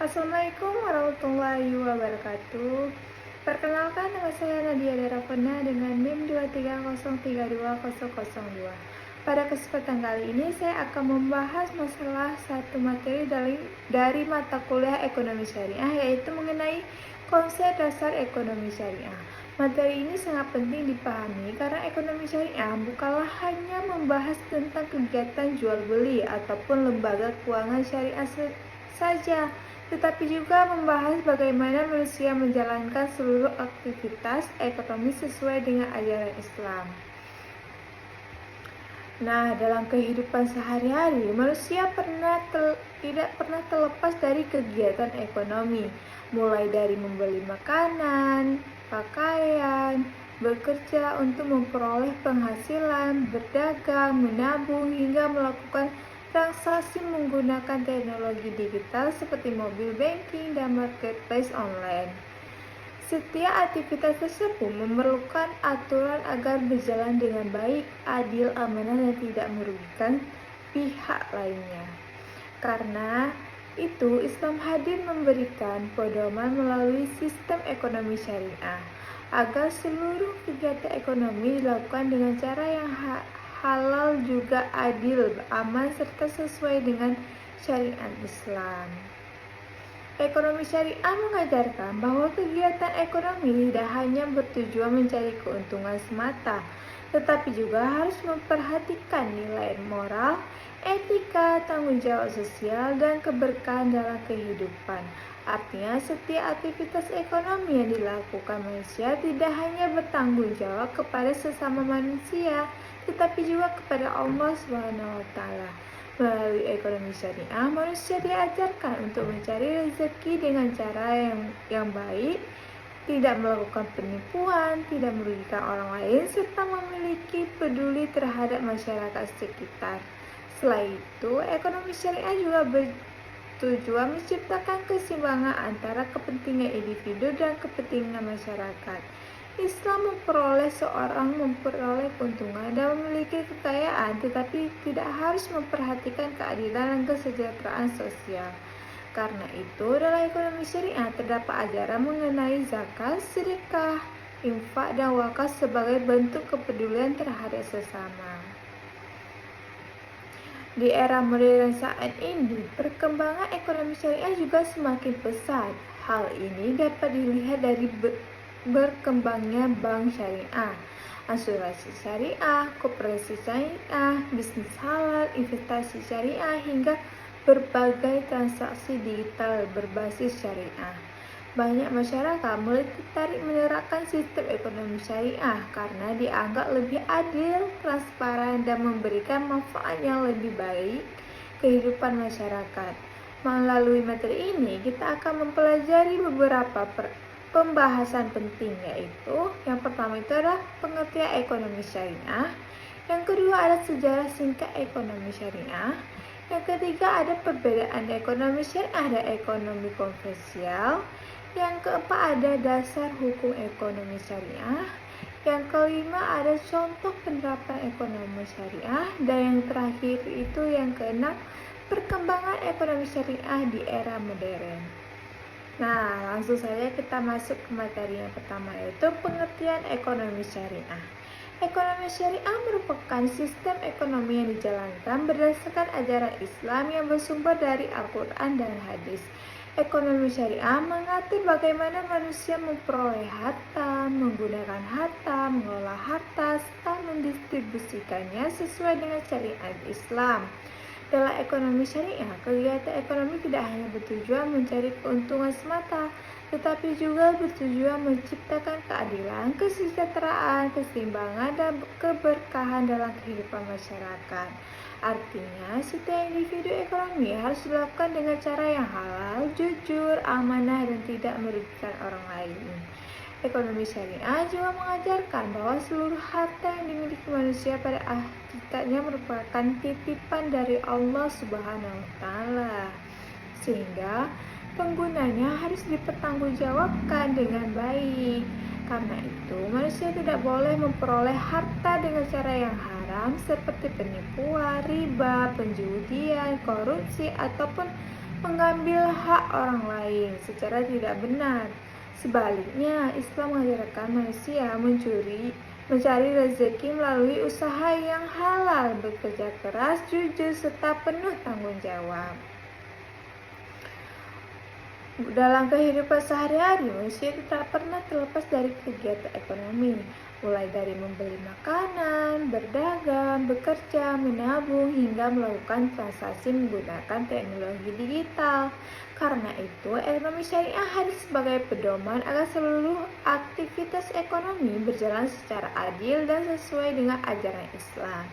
Assalamualaikum warahmatullahi wabarakatuh. Perkenalkan, nama saya Nadia Darafena dengan NIM 230320002. Pada kesempatan kali ini saya akan membahas masalah satu materi dari mata kuliah ekonomi syariah, yaitu mengenai konsep dasar ekonomi syariah. Materi ini sangat penting dipahami karena ekonomi syariah bukanlah hanya membahas tentang kegiatan jual beli ataupun lembaga keuangan syariah saja, tetapi juga membahas bagaimana manusia menjalankan seluruh aktivitas ekonomi sesuai dengan ajaran Islam. Nah, dalam kehidupan sehari-hari, manusia tidak pernah terlepas dari kegiatan ekonomi, mulai dari membeli makanan, pakaian, bekerja untuk memperoleh penghasilan, berdagang, menabung, hingga melakukan transaksi menggunakan teknologi digital seperti mobile banking dan marketplace online. Setiap aktivitas tersebut memerlukan aturan agar berjalan dengan baik, adil, amanah, dan tidak merugikan pihak lainnya. Karena itu, Islam hadir memberikan pedoman melalui sistem ekonomi syariah agar seluruh kegiatan ekonomi dilakukan dengan cara yang halal juga adil, aman, serta sesuai dengan syariat Islam. Ekonomi syariah mengajarkan bahwa kegiatan ekonomi tidak hanya bertujuan mencari keuntungan semata, tetapi juga harus memperhatikan nilai moral, etika, tanggung jawab sosial, dan keberkahan dalam kehidupan. Artinya, setiap aktivitas ekonomi yang dilakukan manusia tidak hanya bertanggung jawab kepada sesama manusia, tetapi juga kepada Allah SWT. Melalui ekonomi syariah, manusia diajarkan untuk mencari rezeki dengan cara yang baik, tidak melakukan penipuan, tidak merugikan orang lain, serta memiliki peduli terhadap masyarakat sekitar. Selain itu, ekonomi syariah juga bertujuan menciptakan keseimbangan antara kepentingan individu dan kepentingan masyarakat. Islam seorang memperoleh keuntungan dan memiliki kekayaan, tetapi tidak harus memperhatikan keadilan dan kesejahteraan sosial. Karena itu, dalam ekonomi syariah terdapat ajaran mengenai zakat, sedekah, infak, dan wakaf sebagai bentuk kepedulian terhadap sesama. Di era modern saat ini, perkembangan ekonomi syariah juga semakin pesat. Hal ini dapat dilihat dari berkembangnya bank syariah, asuransi syariah, koperasi syariah, bisnis halal, investasi syariah, hingga berbagai transaksi digital berbasis syariah. Banyak masyarakat mulai tertarik menerapkan sistem ekonomi syariah karena dianggap lebih adil, transparan, dan memberikan manfaat yang lebih baik kehidupan masyarakat. Melalui materi ini, kita akan mempelajari beberapa pembahasan penting, yaitu yang pertama itu adalah pengertian ekonomi syariah, yang kedua ada sejarah singkat ekonomi syariah, yang ketiga ada perbedaan ekonomi syariah dan ekonomi konvensional, yang keempat ada dasar hukum ekonomi syariah, yang kelima ada contoh penerapan ekonomi syariah, dan yang terakhir itu yang keenam perkembangan ekonomi syariah di era modern. Nah, langsung saja kita masuk ke materi yang pertama, yaitu pengertian ekonomi syariah. Ekonomi syariah merupakan sistem ekonomi yang dijalankan berdasarkan ajaran Islam yang bersumber dari Al-Quran dan hadis. Ekonomi syariah mengatur bagaimana manusia memperoleh harta, menggunakan harta, mengelola harta, serta mendistribusikannya sesuai dengan syariat Islam. Dalam ekonomi syariah, kegiatan ekonomi tidak hanya bertujuan mencari keuntungan semata, tetapi juga bertujuan menciptakan keadilan, kesejahteraan, keseimbangan, dan keberkahan dalam kehidupan masyarakat. Artinya, setiap individu ekonomi harus dilakukan dengan cara yang halal, jujur, amanah, dan tidak merugikan orang lain. Ekonomi syariah juga mengajarkan bahwa seluruh harta yang dimiliki manusia pada hakikatnya merupakan titipan dari Allah Subhanahu wa Ta'ala, sehingga penggunanya harus dipertanggungjawabkan dengan baik. Karena itu, manusia tidak boleh memperoleh harta dengan cara yang haram seperti penipuan, riba, penjudian, korupsi, ataupun mengambil hak orang lain secara tidak benar. Sebaliknya, Islam mengajarkan manusia mencari rezeki melalui usaha yang halal, bekerja keras, jujur, serta penuh tanggung jawab. Dalam kehidupan sehari-hari, manusia tak pernah terlepas dari kegiatan ekonomi, mulai dari membeli makanan, berdagang, bekerja, menabung, hingga melakukan transaksi menggunakan teknologi digital. Karena itu, ekonomi syariah hadir sebagai pedoman agar seluruh aktivitas ekonomi berjalan secara adil dan sesuai dengan ajaran Islam.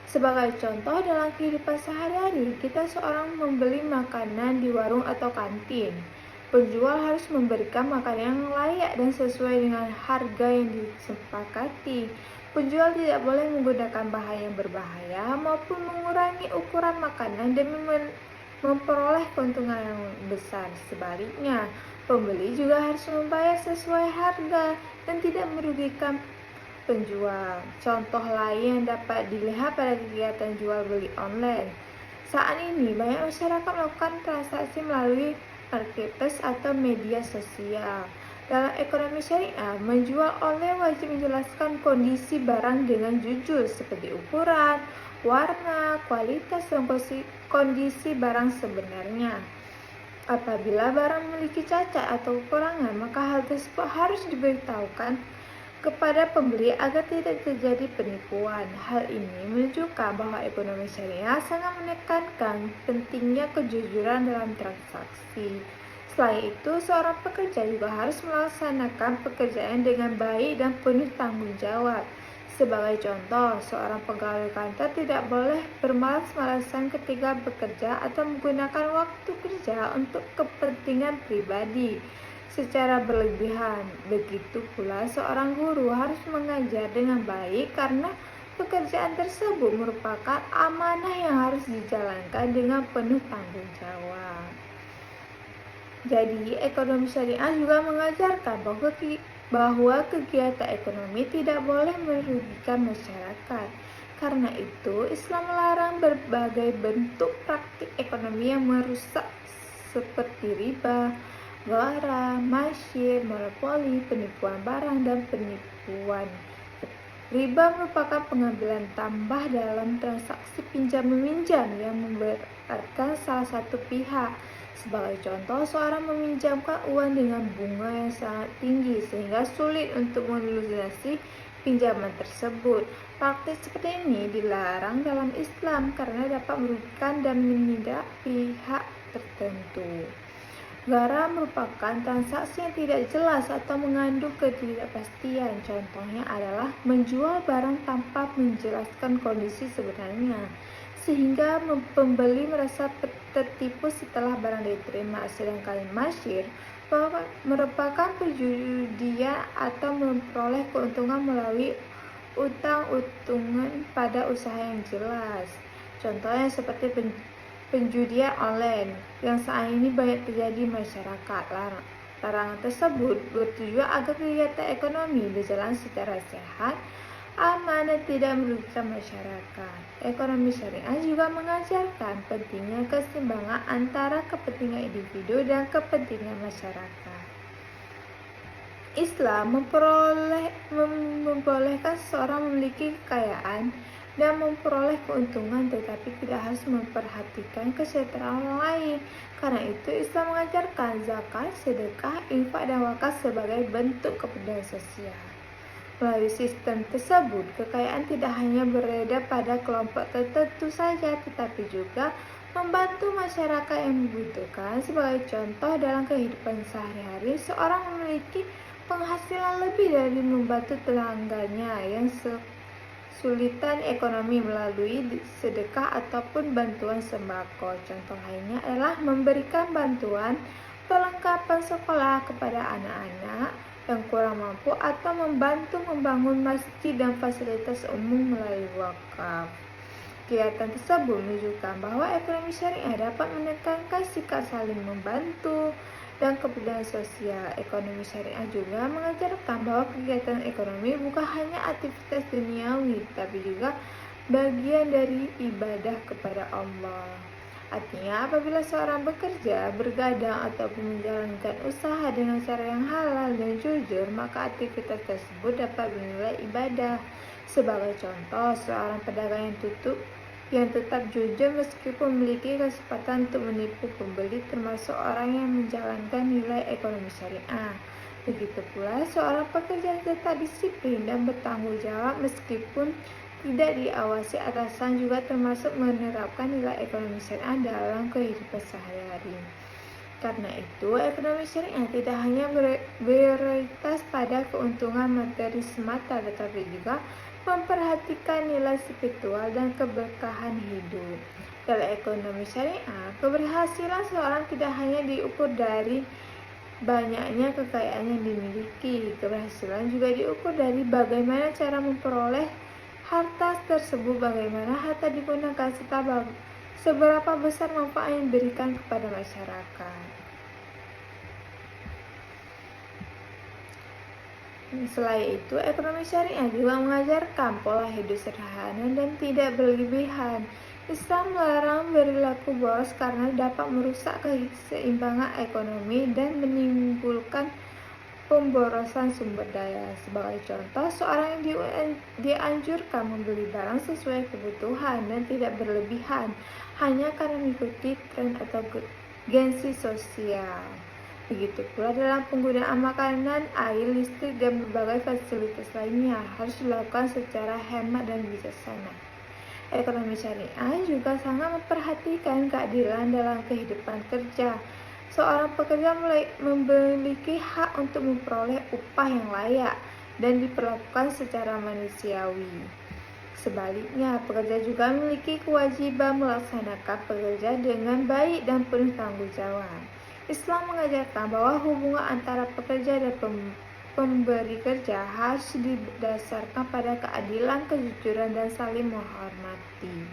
Sebagai contoh, dalam kehidupan sehari-hari, kita seorang membeli makanan di warung atau kantin. Penjual harus memberikan makanan yang layak dan sesuai dengan harga yang disepakati. Penjual tidak boleh menggunakan bahan yang berbahaya maupun mengurangi ukuran makanan demi memperoleh keuntungan yang besar. Sebaliknya, pembeli juga harus membayar sesuai harga dan tidak merugikan penjual. Contoh lain yang dapat dilihat pada kegiatan jual beli online. Saat ini, banyak masyarakat melakukan transaksi melalui marketplace atau media sosial. Dalam ekonomi syariah, menjual online wajib menjelaskan kondisi barang dengan jujur seperti ukuran, warna, kualitas, dan kondisi barang sebenarnya. Apabila barang memiliki cacat atau kekurangan, maka hal tersebut harus diberitahukan kepada pembeli agar tidak terjadi penipuan. Hal ini menunjukkan bahwa ekonomi syariah sangat menekankan pentingnya kejujuran dalam transaksi. Selain itu, seorang pekerja juga harus melaksanakan pekerjaan dengan baik dan penuh tanggung jawab. Sebagai contoh, seorang pegawai kantor tidak boleh bermalas-malasan ketika bekerja atau menggunakan waktu kerja untuk kepentingan pribadi secara berlebihan. Begitu pula seorang guru harus mengajar dengan baik karena pekerjaan tersebut merupakan amanah yang harus dijalankan dengan penuh tanggung jawab. Jadi, ekonomi syariah juga mengajarkan bahwa kegiatan ekonomi tidak boleh merugikan masyarakat. Karena itu, Islam melarang berbagai bentuk praktik ekonomi yang merusak seperti riba, gharar, masyir, monopoli, penipuan barang, dan penipuan. Riba merupakan pengambilan tambah dalam transaksi pinjam-meminjam yang memberatkan salah satu pihak. Sebagai contoh, seorang meminjamkan uang dengan bunga yang sangat tinggi sehingga sulit untuk melunasi pinjaman tersebut. Praktik seperti ini dilarang dalam Islam karena dapat merugikan dan menindak pihak tertentu. Gharar merupakan transaksi yang tidak jelas atau mengandung ketidakpastian. Contohnya adalah menjual barang tanpa menjelaskan kondisi sebenarnya, sehingga pembeli merasa tertipu setelah barang diterima. Sedangkan masyir merupakan perjudian atau memperoleh keuntungan melalui utang-utungan pada usaha yang jelas. Contohnya seperti penjudian online yang saat ini banyak terjadi di masyarakat. Larangan tersebut bertujuan agar kegiatan ekonomi berjalan secara sehat, aman, dan tidak merugikan masyarakat. Ekonomi syariah juga mengajarkan pentingnya keseimbangan antara kepentingan individu dan kepentingan masyarakat. Islam membolehkan seseorang memiliki kekayaan dan memperoleh keuntungan, tetapi tidak harus memperhatikan kesejahteraan orang lain. Karena itu, Islam mengajarkan zakat, sedekah, infak, dan wakaf sebagai bentuk kepedulian sosial. Melalui sistem tersebut, kekayaan tidak hanya beredar pada kelompok tertentu saja, tetapi juga membantu masyarakat yang membutuhkan. Sebagai contoh, dalam kehidupan sehari-hari, seorang memiliki penghasilan lebih dari membantu tetangganya yang kesulitan ekonomi melalui sedekah ataupun bantuan sembako. Contoh lainnya adalah memberikan bantuan perlengkapan sekolah kepada anak-anak yang kurang mampu atau membantu membangun masjid dan fasilitas umum melalui wakaf. Kegiatan tersebut menunjukkan bahwa ekonomi syariah dapat menekankan sikap saling membantu dan kepedulian sosial. Ekonomi syariah juga mengajarkan bahwa kegiatan ekonomi bukan hanya aktivitas duniawi, tapi juga bagian dari ibadah kepada Allah. Artinya, apabila seorang bekerja, bergadang, ataupun menjalankan usaha dengan cara yang halal dan jujur, maka aktivitas tersebut dapat bernilai ibadah. Sebagai contoh, seorang pedagang yang tetap jujur meskipun memiliki kesempatan untuk menipu pembeli, termasuk orang yang menjalankan nilai ekonomi syariah. Begitu pula seorang pekerja yang tetap disiplin dan bertanggung jawab meskipun tidak diawasi atasan juga termasuk menerapkan nilai ekonomi syariah dalam kehidupan sehari-hari. Karena itu, ekonomi syariah tidak hanya berorientasi pada keuntungan materi semata, tetapi juga memperhatikan nilai spiritual dan keberkahan hidup. Dalam ekonomi syariah, keberhasilan seorang tidak hanya diukur dari banyaknya kekayaan yang dimiliki. Keberhasilan juga diukur dari bagaimana cara memperoleh harta tersebut, bagaimana harta digunakan, serta seberapa besar manfaat yang diberikan kepada masyarakat. Selain itu, ekonomi syariah juga mengajarkan pola hidup sederhana dan tidak berlebihan. Islam melarang perilaku boros karena dapat merusak keseimbangan ekonomi dan menimbulkan pemborosan sumber daya. Sebagai contoh, seorang yang dianjurkan membeli barang sesuai kebutuhan dan tidak berlebihan hanya karena mengikuti tren atau gengsi sosial. Begitu pula dalam penggunaan makanan, air, listrik, dan berbagai fasilitas lainnya harus dilakukan secara hemat dan bijaksana. Ekonomi syariah juga sangat memperhatikan keadilan dalam kehidupan kerja. Seorang pekerja memiliki hak untuk memperoleh upah yang layak dan diperlakukan secara manusiawi. Sebaliknya, pekerja juga memiliki kewajiban melaksanakan pekerja dengan baik dan penuh tanggung jawab. Islam mengajarkan bahwa hubungan antara pekerja dan pemberi kerja harus didasarkan pada keadilan, kejujuran, dan saling menghormati.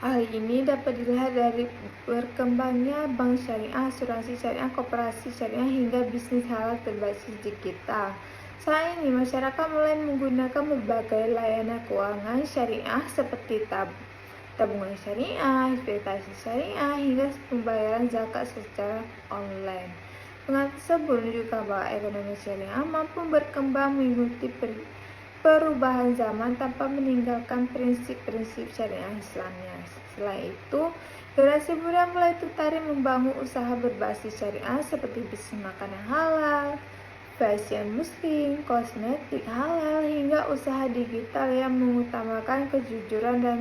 Hal ini dapat dilihat dari berkembangnya bank syariah, asuransi syariah, koperasi syariah, hingga bisnis halal berbasis digital. Saat ini, masyarakat mulai menggunakan berbagai layanan keuangan syariah seperti tabungan syariah, investasi syariah, hingga pembayaran zakat secara online. Pengamat tersebut menunjukkan bahwa ekonomi syariah mampu berkembang mengikuti perubahan zaman tanpa meninggalkan prinsip-prinsip syariah Islamnya. Selain itu, generasi muda mulai tertarik membangun usaha berbasis syariah seperti bisnis makanan halal, fashion muslim, kosmetik halal, hingga usaha digital yang mengutamakan kejujuran dan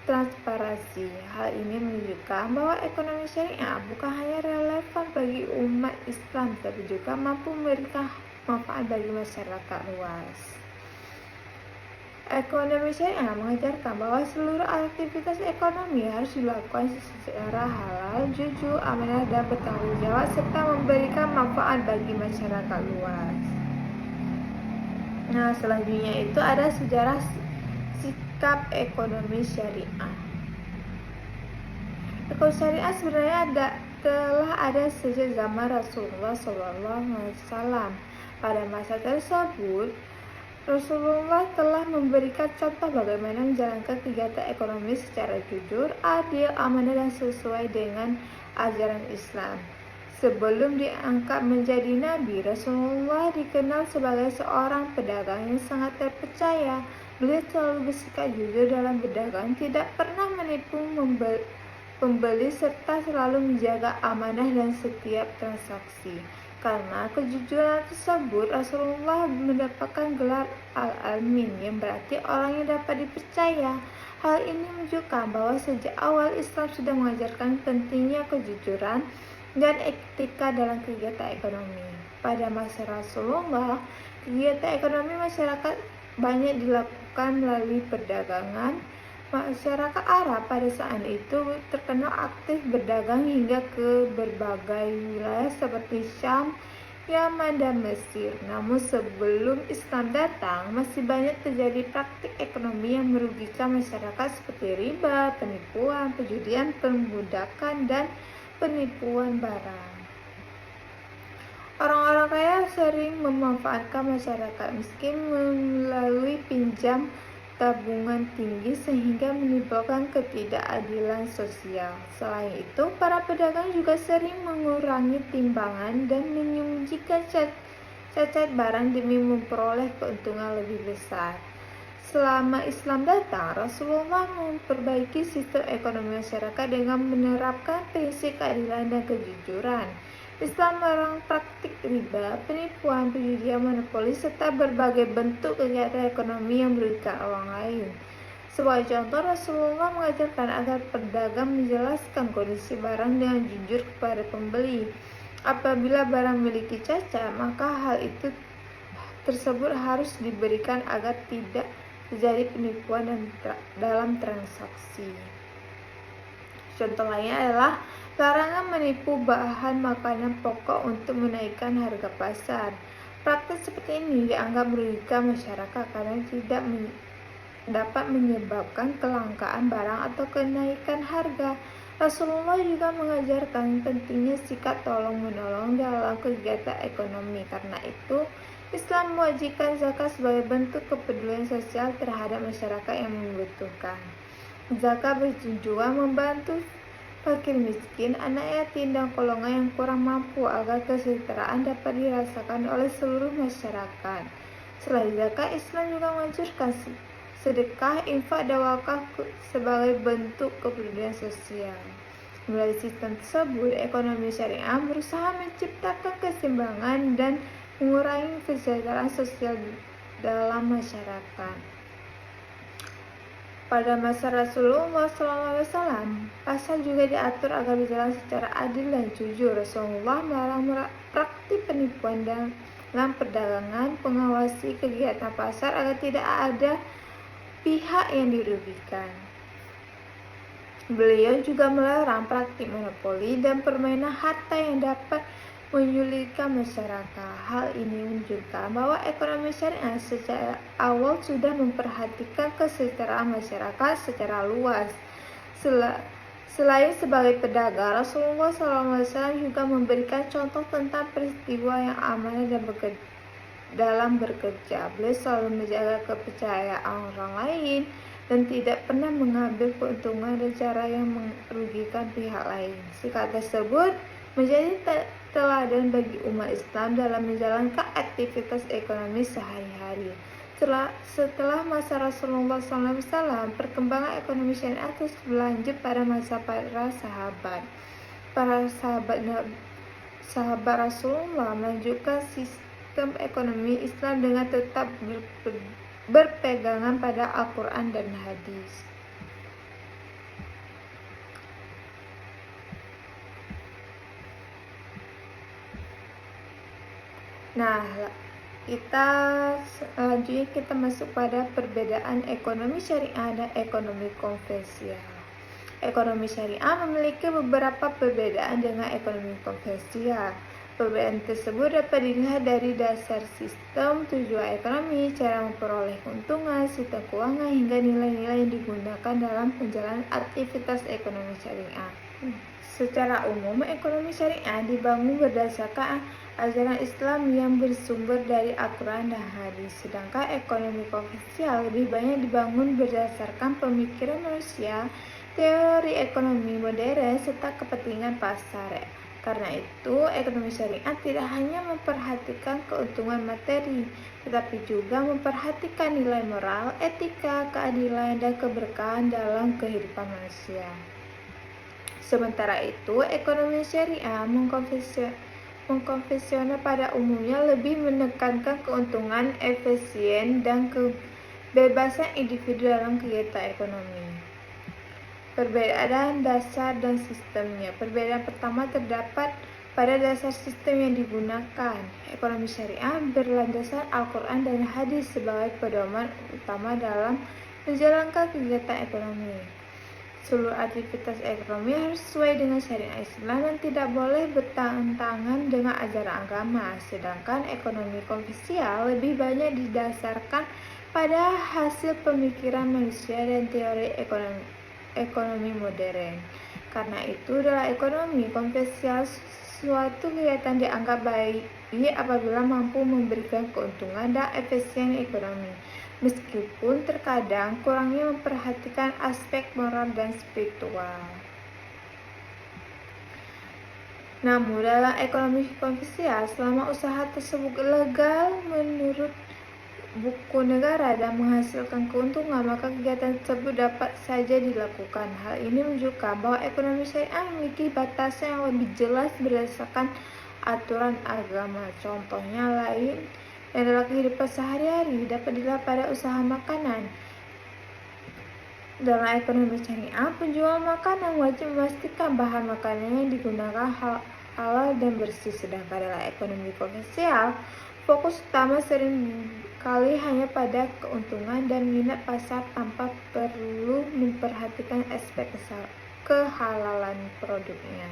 transparansi. Hal ini menunjukkan bahwa ekonomi syariah bukan hanya relevan bagi umat Islam, tapi juga mampu memberikan manfaat bagi masyarakat luas. Ekonomi syariah mengajarkan bahwa seluruh aktivitas ekonomi harus dilakukan secara halal, jujur, amanah, dan bertanggung jawab, serta memberikan manfaat bagi masyarakat luas. Nah, selanjutnya itu ada sejarah sikap ekonomi syariah. Ekonomi syariah sebenarnya telah ada sejak zaman Rasulullah SAW. Pada masa tersebut, Rasulullah telah memberikan contoh bagaimana menjalankan kegiatan ekonomi secara jujur, adil, amanah, dan sesuai dengan ajaran Islam. Sebelum diangkat menjadi nabi, Rasulullah dikenal sebagai seorang pedagang yang sangat terpercaya. Beliau selalu bersikap jujur dalam berdagang, tidak pernah menipu pembeli, serta selalu menjaga amanah dan setiap transaksi. Karena kejujuran tersebut, Rasulullah mendapatkan gelar Al-Amin, yang berarti orang yang dapat dipercaya. Hal ini menunjukkan bahwa sejak awal Islam sudah mengajarkan pentingnya kejujuran dan etika dalam kegiatan ekonomi. Pada masa Rasulullah, kegiatan ekonomi masyarakat banyak dilakukan melalui perdagangan. Masyarakat Arab pada saat itu terkenal aktif berdagang hingga ke berbagai wilayah seperti Syam, Yaman, dan Mesir. Namun sebelum Islam datang, masih banyak terjadi praktik ekonomi yang merugikan masyarakat seperti riba, penipuan, perjudian, perbudakan, dan penipuan barang. Orang-orang kaya sering memanfaatkan masyarakat miskin melalui pinjam tabungan tinggi sehingga menimbulkan ketidakadilan sosial. Selain itu, para pedagang juga sering mengurangi timbangan dan menyembunyikan cacat barang demi memperoleh keuntungan lebih besar. Selama Islam datang, Rasulullah memperbaiki sistem ekonomi masyarakat dengan menerapkan prinsip keadilan dan kejujuran. Islam melarang praktik riba, penipuan, penjudian, monopoli, serta berbagai bentuk kegiatan ekonomi yang merugikan orang lain. Sebagai contoh, Rasulullah mengajarkan agar pedagang menjelaskan kondisi barang dengan jujur kepada pembeli. Apabila barang memiliki cacat, maka hal itu tersebut harus diberikan agar tidak terjadi penipuan dalam transaksi. Contoh lainnya adalah larangan menipu bahan makanan pokok untuk menaikkan harga pasar. Praktik seperti ini dianggap merugikan masyarakat karena tidak dapat menyebabkan kelangkaan barang atau kenaikan harga. Rasulullah juga mengajarkan pentingnya sikap tolong-menolong dalam kegiatan ekonomi. Karena itu, Islam mewajibkan zakat sebagai bentuk kepedulian sosial terhadap masyarakat yang membutuhkan. Zakat bertujuan membantu fakir miskin, anak yatim, dan golongan yang kurang mampu agar kesejahteraan dapat dirasakan oleh seluruh masyarakat. Selain zakat, Islam juga menganjurkan sedekah, infak, dan wakaf sebagai bentuk kepedulian sosial. Melalui sistem tersebut, ekonomi syariah berusaha menciptakan keseimbangan dan mengurangi kesejahteraan sosial dalam masyarakat. Pada masa Rasulullah SAW, pasar juga diatur agar berjalan secara adil dan jujur. Rasulullah melarang praktik penipuan dalam perdagangan, mengawasi kegiatan pasar agar tidak ada pihak yang dirugikan. Beliau juga melarang praktik monopoli dan permainan harta yang dapat menyulitkan masyarakat. Hal ini menunjukkan bahwa ekonomi syariah secara awal sudah memperhatikan kesejahteraan masyarakat secara luas. Selain sebagai pedagang, Rasulullah SAW juga memberikan contoh tentang peristiwa yang amanah dan dalam bekerja. Beliau selalu menjaga kepercayaan orang lain dan tidak pernah mengambil keuntungan dengan cara yang merugikan pihak lain. Sikap tersebut menjadi teladan bagi umat Islam dalam menjalankan aktivitas ekonomi sehari-hari. Setelah masa Rasulullah SAW, perkembangan ekonomi syariah terus berlanjut pada masa para sahabat. Para sahabat Rasulullah melanjutkan sistem ekonomi Islam dengan tetap berpegangan pada Al-Quran dan hadis. Nah, selanjutnya kita masuk pada perbedaan ekonomi syariah dan ekonomi konvensional. Ekonomi syariah memiliki beberapa perbedaan dengan ekonomi konvensional. Perbedaan tersebut dapat dilihat dari dasar sistem, tujuan ekonomi, cara memperoleh keuntungan, sistem keuangan, hingga nilai-nilai yang digunakan dalam penjalanan aktivitas ekonomi syariah. Secara umum, ekonomi syariah dibangun berdasarkan ajaran Islam yang bersumber dari Al-Quran dan hadis, sedangkan ekonomi konvensional lebih banyak dibangun berdasarkan pemikiran manusia, teori ekonomi modern, serta kepentingan pasar. Karena itu, ekonomi syariah tidak hanya memperhatikan keuntungan materi, tetapi juga memperhatikan nilai moral, etika, keadilan, dan keberkahan dalam kehidupan manusia. Sementara itu, ekonomi syariah mengkonvensional pada umumnya lebih menekankan keuntungan, efisien, dan kebebasan individu dalam kegiatan ekonomi. Perbedaan dasar dan sistemnya. Perbedaan pertama terdapat pada dasar sistem yang digunakan. Ekonomi syariah berlandaskan Al-Quran dan hadis sebagai pedoman utama dalam menjalankan kegiatan ekonomi. Seluruh aktivitas ekonomi harus sesuai dengan syariat Islam dan tidak boleh bertentangan dengan ajaran agama. Sedangkan ekonomi konvensional lebih banyak didasarkan pada hasil pemikiran manusia dan teori ekonomi modern. Karena itu, dalam ekonomi konvensional, suatu kegiatan dianggap baik apabila mampu memberikan keuntungan dan efisien ekonomi. meskipun terkadang kurangnya memperhatikan aspek moral dan spiritual. Namun, dalam ekonomi komersial, selama usaha tersebut legal menurut buku negara dan menghasilkan keuntungan, maka kegiatan tersebut dapat saja dilakukan. Hal ini menunjukkan bahwa ekonomi syariah memiliki batasan yang lebih jelas berdasarkan aturan agama. Contohnya lain adalah kehidupan sehari-hari dapat dilihat pada usaha makanan. Dalam ekonomi syariah, penjual makanan wajib memastikan bahan makanan yang digunakan halal dan bersih. Sedangkan dalam ekonomi komersial, fokus utama seringkali hanya pada keuntungan dan minat pasar tanpa perlu memperhatikan aspek kehalalan produknya.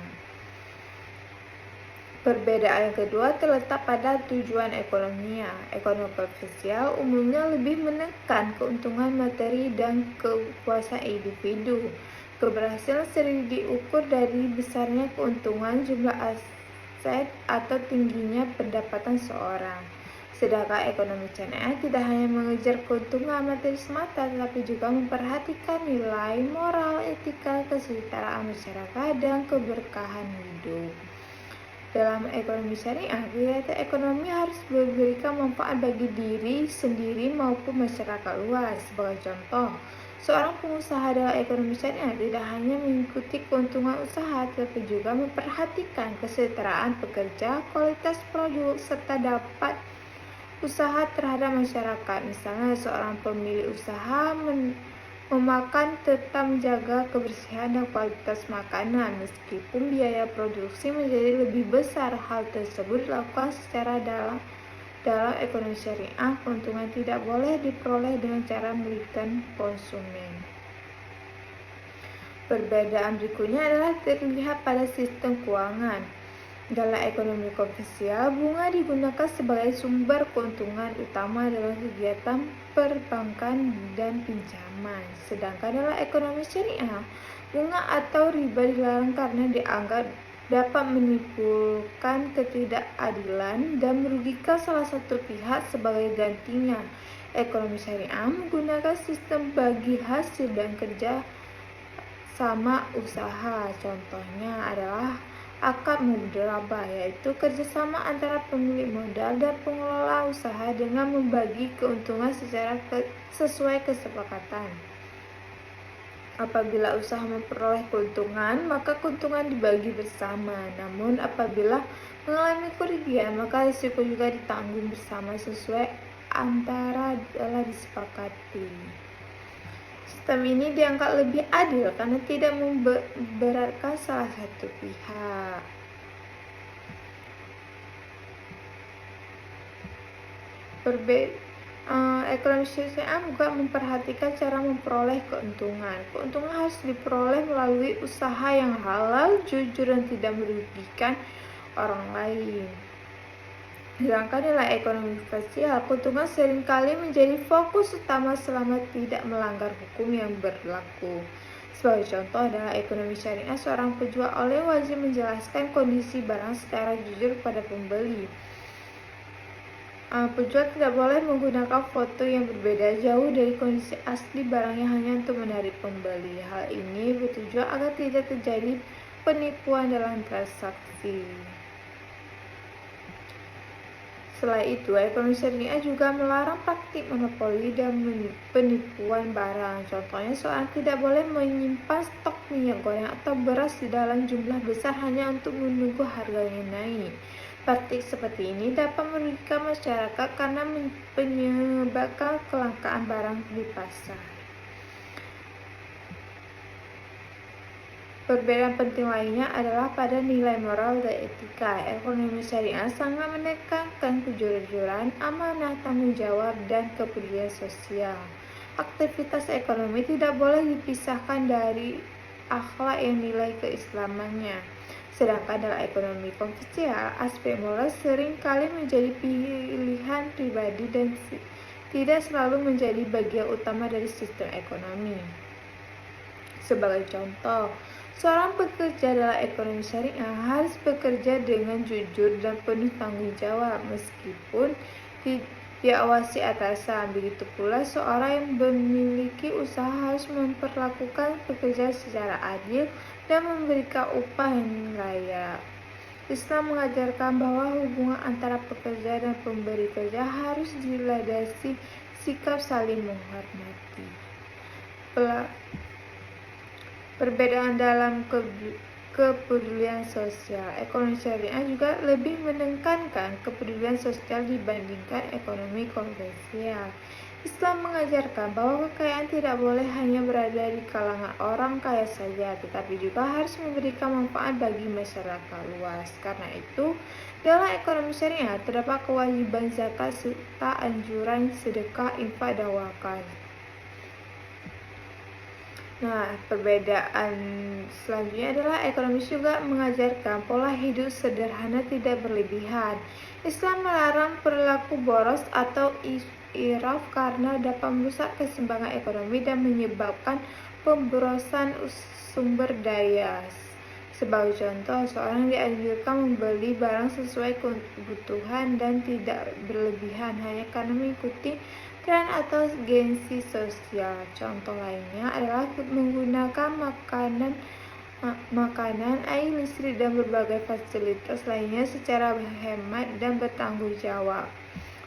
Perbedaan yang kedua terletak pada tujuan ekonominya. Ekonomi komersial umumnya lebih menekan keuntungan materi dan kepuasan individu. Keberhasilan sering diukur dari besarnya keuntungan, jumlah aset, atau tingginya pendapatan seorang. Sedangkan ekonomi syariah tidak hanya mengejar keuntungan materi semata, tetapi juga memperhatikan nilai moral, etika, kesejahteraan masyarakat, dan keberkahan hidup. Dalam ekonomi syariah, kegiatan ekonomi harus memberikan manfaat bagi diri sendiri maupun masyarakat luas. Sebagai contoh, seorang pengusaha dalam ekonomi syariah tidak hanya mengikuti keuntungan usaha, tetapi juga memperhatikan kesejahteraan pekerja, kualitas produk, serta dapat usaha terhadap masyarakat. Misalnya, seorang pemilik usaha memakan tetap menjaga kebersihan dan kualitas makanan meskipun biaya produksi menjadi lebih besar. Hal tersebut dilakukan secara dalam ekonomi syariah. Keuntungan tidak boleh diperoleh dengan cara merugikan konsumen. Perbedaan berikutnya adalah terlihat pada sistem keuangan. Dalam ekonomi komersial, bunga digunakan sebagai sumber keuntungan utama dalam kegiatan perbankan dan pinjaman. Sedangkan dalam ekonomi syariah, bunga atau riba dilarang karena dianggap dapat menimbulkan ketidakadilan dan merugikan salah satu pihak sebagai gantinya. Ekonomi syariah menggunakan sistem bagi hasil dan kerja sama usaha. Contohnya adalah akad mudharabah, yaitu kerjasama antara pemilik modal dan pengelola usaha dengan membagi keuntungan sesuai kesepakatan. Apabila usaha memperoleh keuntungan, maka keuntungan dibagi bersama. Namun apabila mengalami kerugian, maka risiko juga ditanggung bersama sesuai antara telah disepakati. Sistem ini dianggap lebih adil karena tidak memberatkan salah satu pihak. Ekonomi syariah juga memperhatikan cara memperoleh keuntungan. Keuntungan harus diperoleh melalui usaha yang halal, jujur, dan tidak merugikan orang lain. Sedangkan dalam ekonomi komersial, keuntungan seringkali menjadi fokus utama selama tidak melanggar hukum yang berlaku. Sebagai contoh, dalam ekonomi syariah, seorang penjual oleh wajib menjelaskan kondisi barang secara jujur pada pembeli. Penjual tidak boleh menggunakan foto yang berbeda jauh dari kondisi asli barangnya hanya untuk menarik pembeli. Hal ini bertujuan agar tidak terjadi penipuan dalam transaksi. Selain itu, ekonomi syariah juga melarang praktik monopoli dan penipuan barang. Contohnya, seorang tidak boleh menyimpan stok minyak goreng atau beras di dalam jumlah besar hanya untuk menunggu harganya naik. Praktik seperti ini dapat merugikan masyarakat karena menyebabkan kelangkaan barang di pasar. Perbedaan penting lainnya adalah pada nilai moral dan etika. Ekonomi syariah sangat menekankan kejujuran, amanah, tanggung jawab, dan kepedulian sosial. Aktivitas ekonomi tidak boleh dipisahkan dari akhlak yang nilai keislamannya. Sedangkan dalam ekonomi komersial, aspek moral sering kali menjadi pilihan pribadi dan tidak selalu menjadi bagian utama dari sistem ekonomi. Sebagai contoh, seorang pekerja dalam ekonomi syariah harus bekerja dengan jujur dan penuh tanggung jawab meskipun diawasi atasan. Begitu pula seorang yang memiliki usaha harus memperlakukan pekerja secara adil dan memberikan upah yang layak. Islam mengajarkan bahwa hubungan antara pekerja dan pemberi kerja harus dilandasi sikap saling menghormati. Perbedaan dalam kepedulian sosial. Ekonomi syariah juga lebih menekankan kepedulian sosial dibandingkan ekonomi konvensional. Islam mengajarkan bahwa kekayaan tidak boleh hanya berada di kalangan orang kaya saja, tetapi juga harus memberikan manfaat bagi masyarakat luas. Karena itu, dalam ekonomi syariah terdapat kewajiban zakat serta anjuran sedekah, infak, dan wakaf. Nah, perbedaan selanjutnya adalah ekonomi juga mengajarkan pola hidup sederhana tidak berlebihan. Islam melarang perilaku boros atau israf karena dapat merusak keseimbangan ekonomi dan menyebabkan pemborosan sumber daya. Sebagai contoh, seorang dianjurkan membeli barang sesuai kebutuhan dan tidak berlebihan hanya karena mengikuti tren atau gengsi sosial. Contoh lainnya adalah menggunakan makanan, air, listrik, dan berbagai fasilitas lainnya secara hemat dan bertanggung jawab.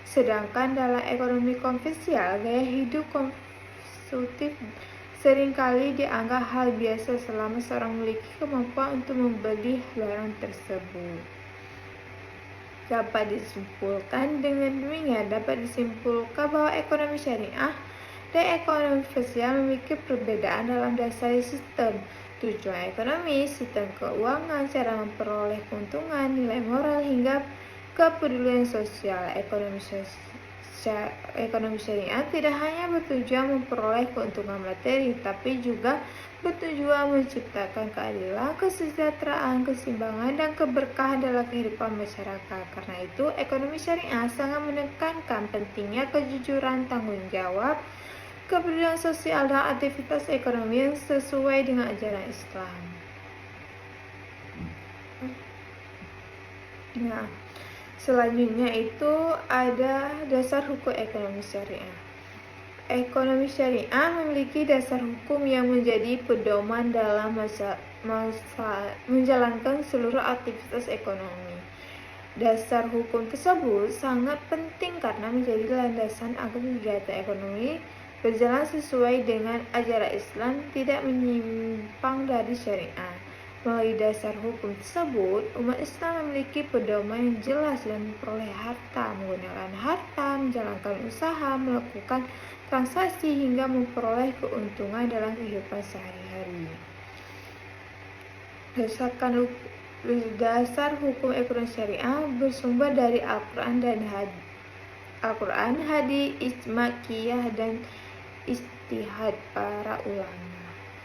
Sedangkan dalam ekonomi konvensional, gaya hidup konsumtif seringkali dianggap hal biasa selama seorang memiliki kemampuan untuk membeli barang tersebut. Dapat disimpulkan bahwa ekonomi syariah dan ekonomi konvensional memiliki perbedaan dalam dasar sistem, tujuan ekonomi, sistem keuangan, cara memperoleh keuntungan, nilai moral, hingga kepedulian sosial. Ekonomi syariah tidak hanya bertujuan memperoleh keuntungan materi, tapi juga bertujuan menciptakan keadilan, kesejahteraan, keseimbangan, dan keberkahan dalam kehidupan masyarakat. Karena itu, ekonomi syariah sangat menekankan pentingnya kejujuran, tanggung jawab, kepedulian sosial, dan aktivitas ekonomi yang sesuai dengan ajaran Islam. Nah, selanjutnya itu ada dasar hukum ekonomi syariah. Ekonomi syariah memiliki dasar hukum yang menjadi pedoman dalam menjalankan seluruh aktivitas ekonomi. Dasar hukum tersebut sangat penting karena menjadi landasan agar kegiatan ekonomi berjalan sesuai dengan ajaran Islam, tidak menyimpang dari syariah. Melalui dasar hukum tersebut, umat Islam memiliki pedoman yang jelas dalam memperoleh harta, menggunakan harta, menjalankan usaha, melakukan transaksi, hingga memperoleh keuntungan dalam kehidupan sehari-hari. Dasar hukum ekonomi syariah bersumber dari Al-Quran dan hadis, ijma' qiyas, dan ijtihad para ulama.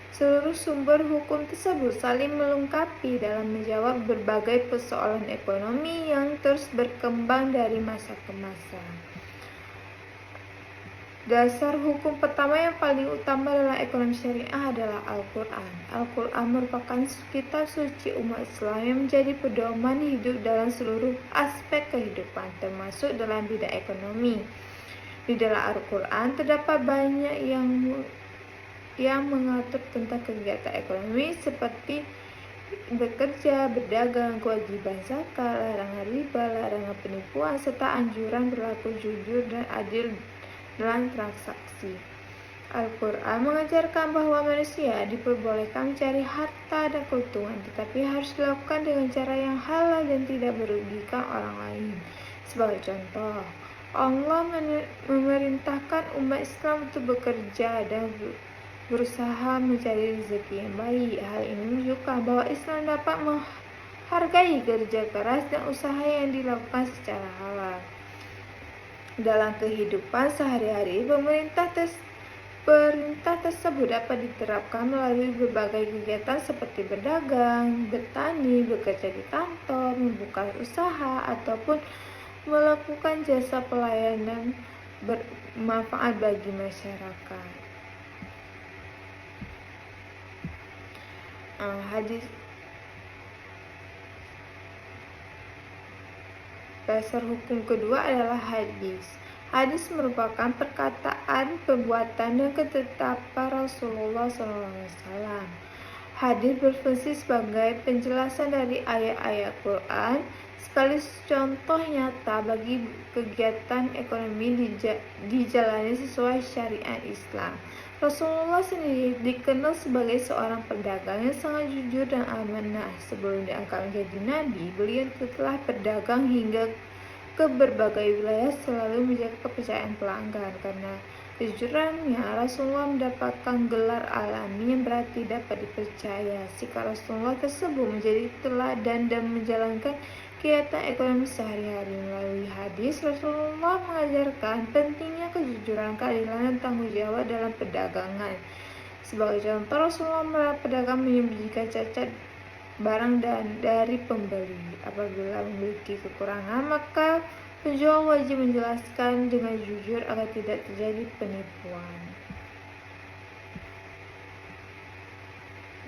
Seluruh sumber hukum tersebut saling melengkapi dalam menjawab berbagai persoalan ekonomi yang terus berkembang dari masa ke masa. Dasar hukum pertama yang paling utama dalam ekonomi syariah adalah Al-Quran. Al-Quran merupakan kitab suci umat Islam yang menjadi pedoman hidup dalam seluruh aspek kehidupan, termasuk dalam bidang ekonomi. Di dalam Al-Quran terdapat banyak yang mengatur tentang kegiatan ekonomi seperti bekerja, berdagang, kewajiban zakat, larangan riba, larangan penipuan, serta anjuran berlaku jujur dan adil dalam transaksi. Al-Quran mengajarkan bahwa manusia diperbolehkan mencari harta dan keuntungan, tetapi harus dilakukan dengan cara yang halal dan tidak merugikan orang lain. Sebagai contoh, Allah memerintahkan umat Islam untuk bekerja dan berusaha mencari rezeki yang baik. Hal ini menunjukkan bahwa Islam dapat menghargai kerja keras dan usaha yang dilakukan secara halal. Dalam kehidupan sehari-hari, perintah tersebut dapat diterapkan melalui berbagai kegiatan seperti berdagang, bertani, bekerja di kantor, membuka usaha, ataupun melakukan jasa pelayanan bermanfaat bagi masyarakat. Dasar hukum kedua adalah hadis. Hadis merupakan perkataan, perbuatan, dan ketetapan Rasulullah SAW. Hadis berfungsi sebagai penjelasan dari ayat-ayat Quran, sekaligus contoh nyata bagi kegiatan ekonomi dijalani sesuai syariat Islam. Rasulullah sendiri dikenal sebagai seorang pedagang yang sangat jujur dan amanah. Sebelum diangkat menjadi nabi, beliau telah berdagang hingga ke berbagai wilayah, selalu menjaga kepercayaan pelanggan. Karena kejujurannya, Rasulullah mendapatkan gelar alami yang berarti dapat dipercaya. Sikap Rasulullah tersebut menjadi teladan dan menjalankan kegiatan ekonomi sehari-hari. Melalui hadis, Rasulullah mengajarkan pentingnya kejujuran, keadilan, dan tanggung jawab dalam perdagangan. Sebagai contoh, Rasulullah melarang pedagang menyembunyikan cacat barang dan dari pembeli. Apabila memiliki kekurangan, maka penjual wajib menjelaskan dengan jujur agar tidak terjadi penipuan.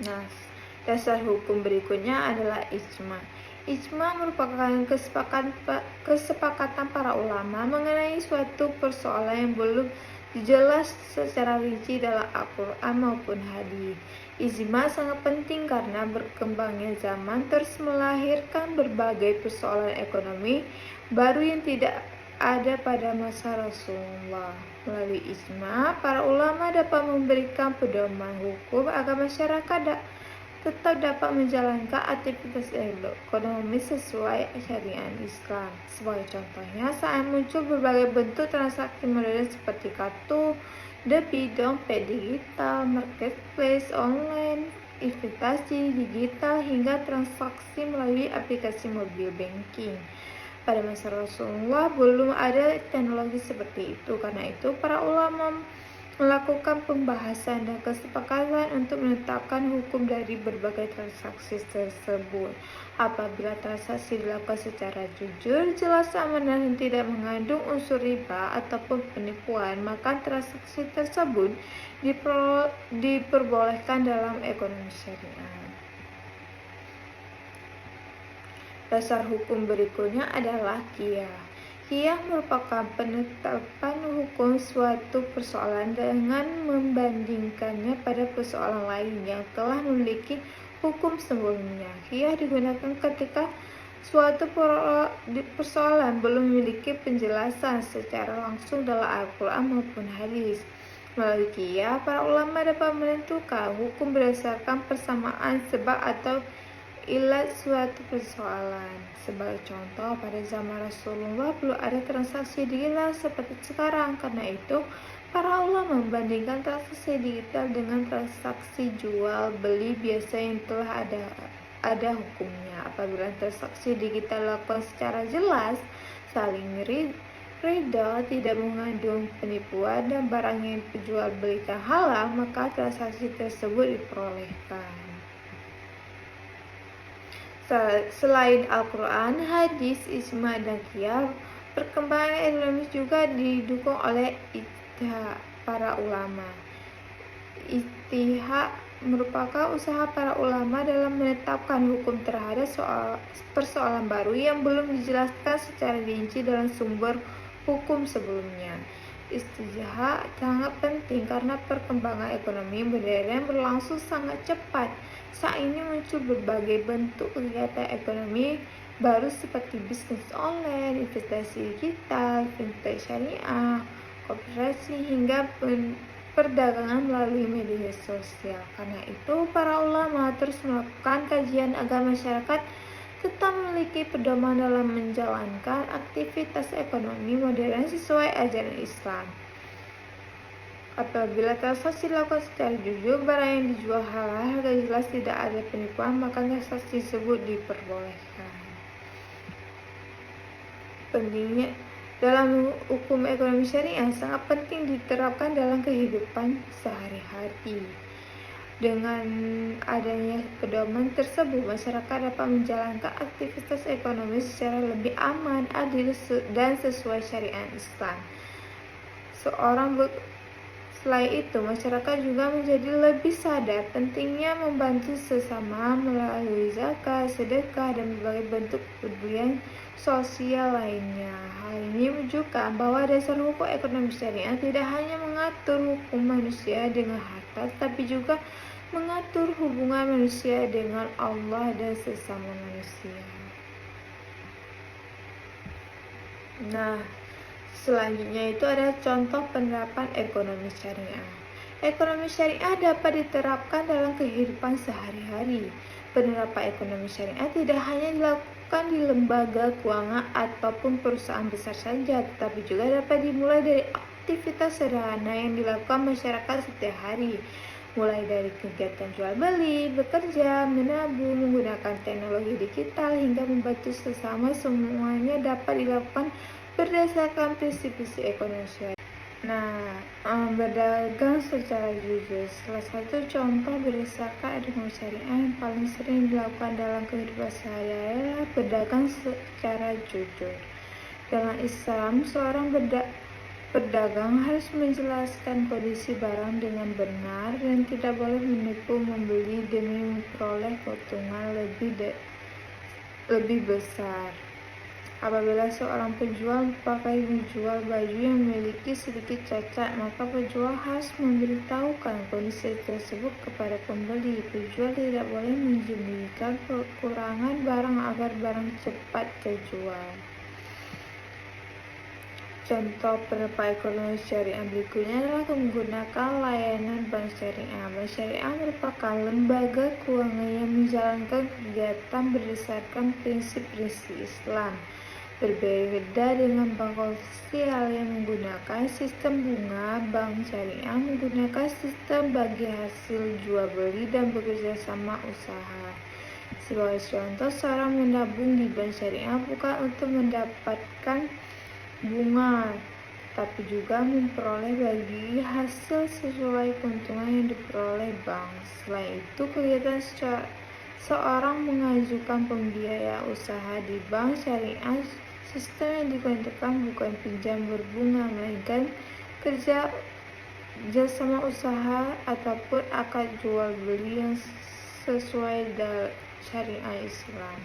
Nah, dasar hukum berikutnya adalah ijma. Ijma merupakan kesepakatan para ulama mengenai suatu persoalan yang belum dijelas secara rinci dalam Al-Quran maupun hadis. Ijma sangat penting karena berkembangnya zaman terus melahirkan berbagai persoalan ekonomi baru yang tidak ada pada masa Rasulullah. Melalui ijma, para ulama dapat memberikan pedoman hukum agar masyarakat tetap dapat menjalankan aktivitas ekonomi sesuai syariat Islam. Sebagai contohnya, saat muncul berbagai bentuk transaksi modern seperti kartu debit, dompet digital, marketplace online, investasi digital, hingga transaksi melalui aplikasi mobile banking. Pada masa Rasulullah belum ada teknologi seperti itu. Karena itu, para ulama melakukan pembahasan dan kesepakatan untuk menetapkan hukum dari berbagai transaksi tersebut. Apabila transaksi dilakukan secara jujur, jelas, amanah, dan tidak mengandung unsur riba ataupun penipuan, maka transaksi tersebut diperbolehkan dalam ekonomi syariah. Dasar hukum berikutnya adalah qiyas. Qiyas merupakan penetapan hukum suatu persoalan dengan membandingkannya pada persoalan lain yang telah memiliki hukum sebelumnya. Qiyas digunakan ketika suatu persoalan belum memiliki penjelasan secara langsung dalam Al-Quran maupun hadis. Melalui qiyas, para ulama dapat menentukan hukum berdasarkan persamaan sebab atau ilat suatu persoalan. Sebagai contoh, pada zaman Rasulullah belum ada transaksi digital seperti sekarang. Karena itu, para ulama membandingkan transaksi digital dengan transaksi jual beli biasa yang telah ada hukumnya. Apabila transaksi digital dilakukan secara jelas, saling ridha, tidak mengandung penipuan, dan barang yang dijual belikan halal, maka transaksi tersebut diperbolehkan. Selain Al-Quran, hadis, ijma, dan qiyas, perkembangan ekonomi juga didukung oleh ijtihad para ulama. Ijtihad merupakan usaha para ulama dalam menetapkan hukum terhadap persoalan baru yang belum dijelaskan secara rinci dalam sumber hukum sebelumnya. Ijtihad sangat penting karena perkembangan ekonomi modern berlangsung sangat cepat. Saat ini muncul berbagai bentuk kegiatan ekonomi baru seperti bisnis online, investasi digital, fintech syariah, koperasi, hingga perdagangan melalui media sosial. Karena itu, para ulama terus melakukan kajian agar masyarakat tetap memiliki pedoman dalam menjalankan aktivitas ekonomi modern sesuai ajaran Islam. Apabila transaksi dilakukan secara jujur, barang yang dijual halal, harga jelas, tidak ada penipuan, maka transaksi tersebut diperbolehkan. Pentingnya dalam hukum ekonomi syariah sangat penting diterapkan dalam kehidupan sehari-hari. Dengan adanya pedoman tersebut, masyarakat dapat menjalankan aktivitas ekonomi secara lebih aman, adil, dan sesuai syariat Islam. Selain itu, masyarakat juga menjadi lebih sadar pentingnya membantu sesama melalui zakat, sedekah, dan berbagai bentuk kepedulian sosial lainnya. Hal ini menunjukkan bahwa dasar hukum ekonomi syariah tidak hanya mengatur hukum manusia dengan harta, tapi juga mengatur hubungan manusia dengan Allah dan sesama manusia. Nah, selanjutnya itu ada contoh penerapan ekonomi syariah. Ekonomi syariah dapat diterapkan dalam kehidupan sehari-hari. Penerapan ekonomi syariah tidak hanya dilakukan di lembaga keuangan ataupun perusahaan besar saja, tetapi juga dapat dimulai dari aktivitas sederhana yang dilakukan masyarakat setiap hari, mulai dari kegiatan jual beli, bekerja, menabung, menggunakan teknologi digital, hingga membantu sesama. Semuanya dapat dilakukan berdasarkan prinsip-prinsip ekonomi syariah. Berdagang secara jujur. Salah satu contoh berdasarkan ekonomi syariah yang paling sering dilakukan dalam kehidupan sehari-hari adalah berdagang secara jujur. Dalam Islam, seorang pedagang harus menjelaskan kondisi barang dengan benar dan tidak boleh menipu membeli demi memperoleh keuntungan lebih besar. Apabila seorang penjual menjual baju yang memiliki sedikit cacat, maka penjual harus memberitahukan kondisi tersebut kepada pembeli. Penjual tidak boleh menyembunyikan kekurangan barang agar barang cepat terjual. Contoh penerapan ekonomi syariah berikutnya adalah menggunakan layanan bank syariah. Bank syariah merupakan lembaga keuangan yang menjalankan kegiatan berdasarkan prinsip-prinsip Islam. Berbeda dengan bank komersial yang menggunakan sistem bunga, bank syariah menggunakan sistem bagi hasil jual beli dan bekerja sama usaha. Sebagai contoh, seorang menabung di bank syariah bukan untuk mendapatkan bunga, tapi juga memperoleh bagi hasil sesuai keuntungan yang diperoleh bank. Selain itu, kegiatan seorang mengajukan pembiayaan usaha di bank syariah, sistem yang digunakan bukan pinjam berbunga, melainkan kerja sama usaha ataupun akad jual beli yang sesuai dengan syariah Islam.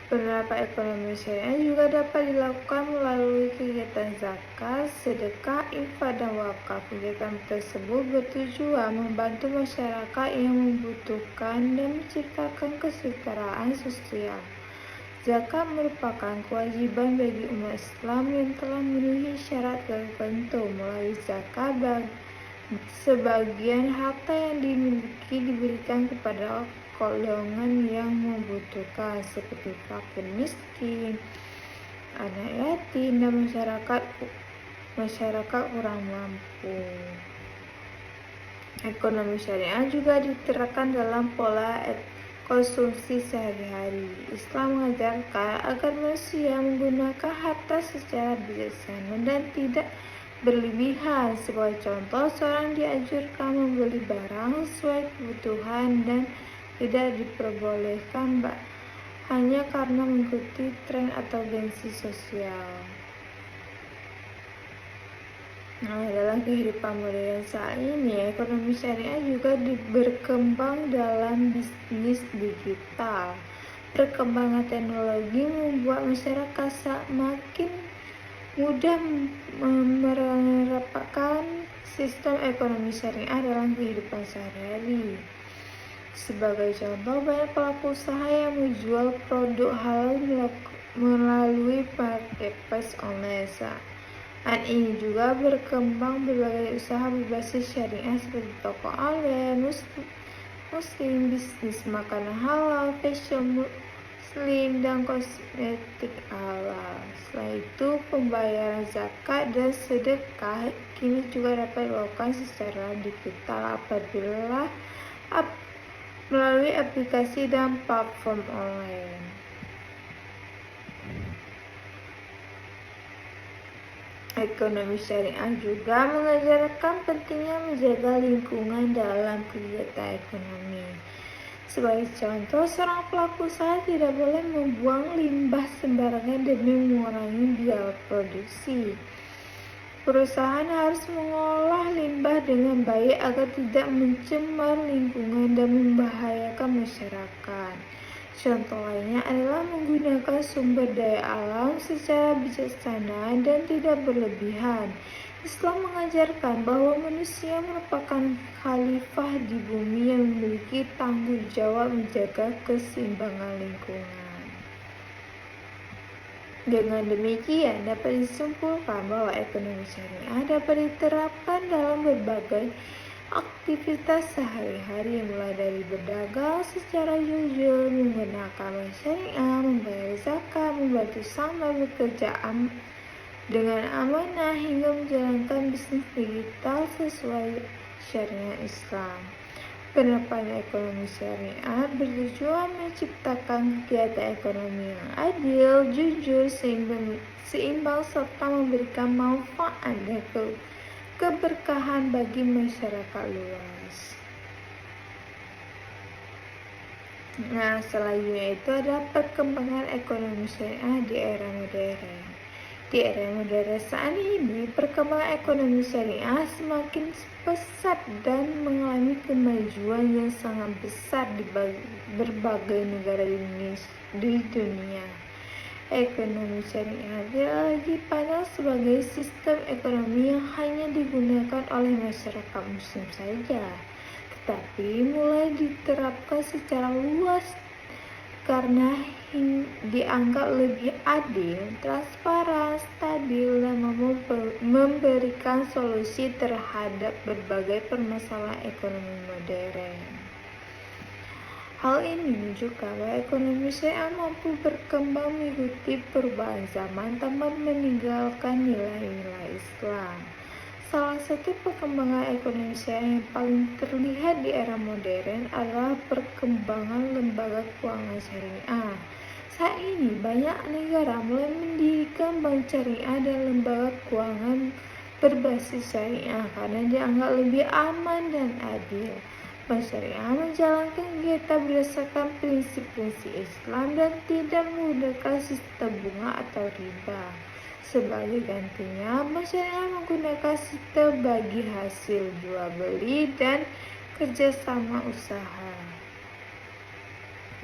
Penerapan ekonomi syariah juga dapat dilakukan melalui kegiatan zakat, sedekah, infak, dan wakaf. Kegiatan tersebut bertujuan membantu masyarakat yang membutuhkan dan menciptakan kesetaraan sosial. Zakat merupakan kewajiban bagi umat Islam yang telah memenuhi syarat tertentu. Melalui zakat, sebagian harta yang dimiliki diberikan kepada golongan yang membutuhkan seperti fakir miskin, anak yatim, dan masyarakat kurang mampu. Ekonomi syariah juga diterapkan dalam pola konsumsi sehari-hari. Islam mengajarkan agar manusia menggunakan harta secara bijaksana dan tidak berlebihan. Sebagai contoh, seorang dianjurkan membeli barang sesuai kebutuhan dan tidak diperbolehkan hanya karena mengikuti tren atau gengsi sosial. Dalam kehidupan modern saat ini, ekonomi syariah juga berkembang dalam bisnis digital. Perkembangan teknologi membuat masyarakat semakin mudah menerapkan sistem ekonomi syariah dalam kehidupan sehari-hari. Sebagai contoh, banyak pelaku usaha yang menjual produk halal melalui marketplace online. Saat ini juga berkembang berbagai usaha berbasis syariah seperti toko online, muslim, bisnis makanan halal, fashion muslim, dan kosmetik halal. Selain itu, pembayaran zakat dan sedekah kini juga dapat dilakukan secara digital apabila melalui aplikasi dan platform online. Ekonomi syariah juga mengajarkan pentingnya menjaga lingkungan dalam kegiatan ekonomi. Sebagai contoh, seorang pelaku usaha tidak boleh membuang limbah sembarangan demi mengurangi biaya produksi. Perusahaan harus mengolah limbah dengan baik agar tidak mencemar lingkungan dan membahayakan masyarakat. Contoh lainnya adalah menggunakan sumber daya alam secara bijaksana dan tidak berlebihan. Islam mengajarkan bahwa manusia merupakan khalifah di bumi yang memiliki tanggung jawab menjaga keseimbangan lingkungan. Dengan demikian, dapat disimpulkan bahwa ekonomi syariah dapat diterapkan dalam berbagai aktivitas sehari-hari, mulai dari berdagang secara jujur, menggunakan bank syariah, membayar zakat, membantu sama bekerja dengan amanah, hingga menjalankan bisnis digital sesuai syariah Islam. Penerapan ekonomi syariah bertujuan menciptakan kegiatan ekonomi yang adil, jujur, seimbang, serta memberikan manfaat dan keberkahan bagi masyarakat luas. Nah, selanjutnya itu adalah perkembangan ekonomi syariah di era modern. Di era modern saat ini, perkembangan ekonomi syariah semakin pesat dan mengalami kemajuan yang sangat besar di berbagai negara di dunia. Ekonomi syariah tidak lagi dipandang sebagai sistem ekonomi yang hanya digunakan oleh masyarakat muslim saja, tetapi mulai diterapkan secara luas karena dianggap lebih adil, transparan, stabil, dan memberikan solusi terhadap berbagai permasalahan ekonomi modern. Hal ini menunjukkan bahwa ekonomi syariah mampu berkembang mengikuti perubahan zaman tanpa meninggalkan nilai-nilai Islam. Salah satu perkembangan ekonomi syariah yang paling terlihat di era modern adalah perkembangan lembaga keuangan syariah. Saat ini banyak negara mulai mendirikan bank syariah dan lembaga keuangan berbasis syariah karena dianggap lebih aman dan adil. Bank syariah menjalankan kegiatan berdasarkan prinsip-prinsip Islam dan tidak menggunakan sistem bunga atau riba. Sebagai gantinya, bank syariah menggunakan sistem bagi hasil jual beli dan kerjasama usaha.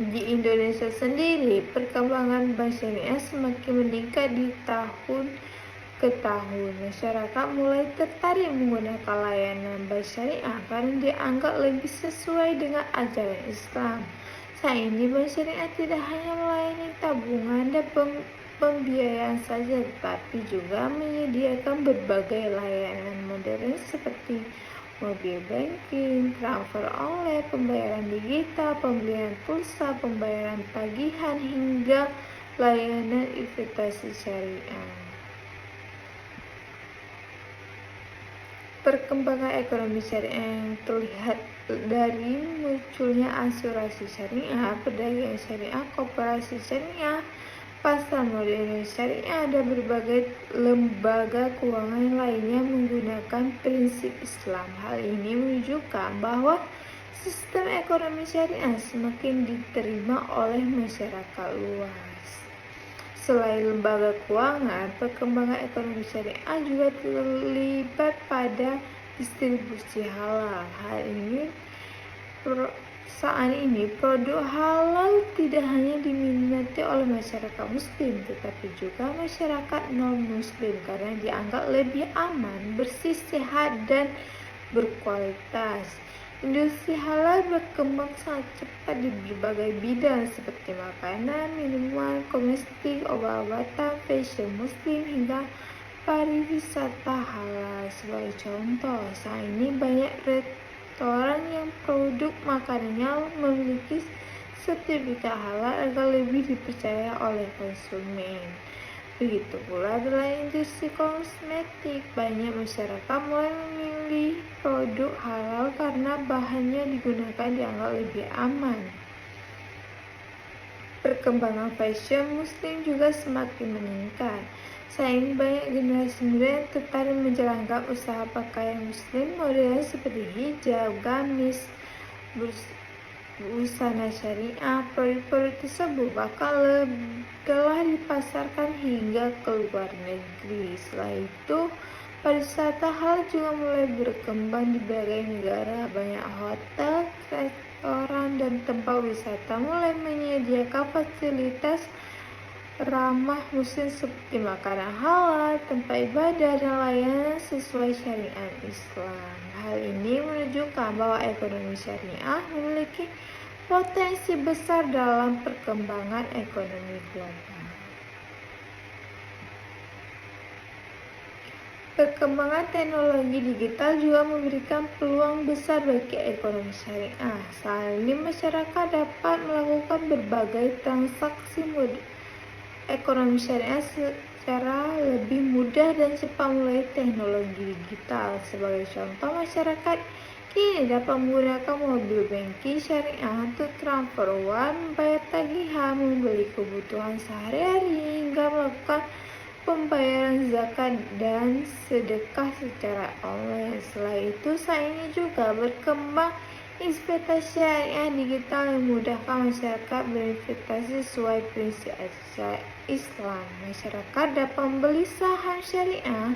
Di Indonesia sendiri, perkembangan bank syariah semakin meningkat di tahun ke tahun. Masyarakat mulai tertarik menggunakan layanan bank syariah karena dianggap lebih sesuai dengan ajaran Islam. Saat ini, bank syariah tidak hanya melayani tabungan dan pembiayaan saja, tetapi juga menyediakan berbagai layanan modern seperti mobile banking, transfer online, pembayaran digital, pembelian pulsa, pembayaran tagihan, hingga layanan investasi syariah. Perkembangan ekonomi syariah yang terlihat dari munculnya asuransi syariah, perdagangan syariah, koperasi syariah, pasar modern syariah, dan berbagai lembaga keuangan lainnya menggunakan prinsip Islam. Hal ini menunjukkan bahwa sistem ekonomi syariah semakin diterima oleh masyarakat luas. Selain lembaga keuangan, perkembangan ekonomi syariah juga terlibat pada distribusi halal. Saat ini produk halal tidak hanya diminati oleh masyarakat muslim, tetapi juga masyarakat non-muslim karena dianggap lebih aman, bersih, sehat, dan berkualitas. Industri halal berkembang sangat cepat di berbagai bidang seperti makanan, minuman, kosmetik, obat-obatan, fashion muslim, hingga pariwisata halal. Sebagai contoh, saat ini banyak restoran yang produk makanannya memiliki sertifikat halal agar lebih dipercaya oleh konsumen. Begitu pula dalam industri kosmetik, banyak masyarakat mulai memilih produk halal karena bahannya digunakan dianggap lebih aman. Perkembangan fashion muslim juga semakin meningkat. Saat ini banyak generasi muda yang tertarik menjalankan usaha pakaian muslim modern seperti hijab, gamis, busana syariah. Produk-produk tersebut telah dipasarkan hingga ke luar negeri. Setelah itu, Pariwisata halal juga mulai berkembang di berbagai negara. Banyak hotel, restoran, dan tempat wisata mulai menyediakan fasilitas ramah muslim seperti makanan halal, tempat ibadah, dan layanan sesuai syariat Islam. Hal ini menunjukkan bahwa ekonomi syariah memiliki potensi besar dalam perkembangan ekonomi global. Perkembangan teknologi digital juga memberikan peluang besar bagi ekonomi syariah. Saat ini masyarakat dapat melakukan berbagai transaksi ekonomi syariah secara lebih mudah dan cepat melalui teknologi digital. Sebagai contoh, masyarakat kini dapat menggunakan mobil banking syariah untuk transfer uang, membayar tagihan, membeli kebutuhan sehari-hari, hingga melakukan pembayaran zakat dan sedekah secara online. Selain itu, saat ini juga berkembang investasi syariah digital yang memudahkan masyarakat berinvestasi sesuai prinsip Islam. Masyarakat dapat membeli saham syariah,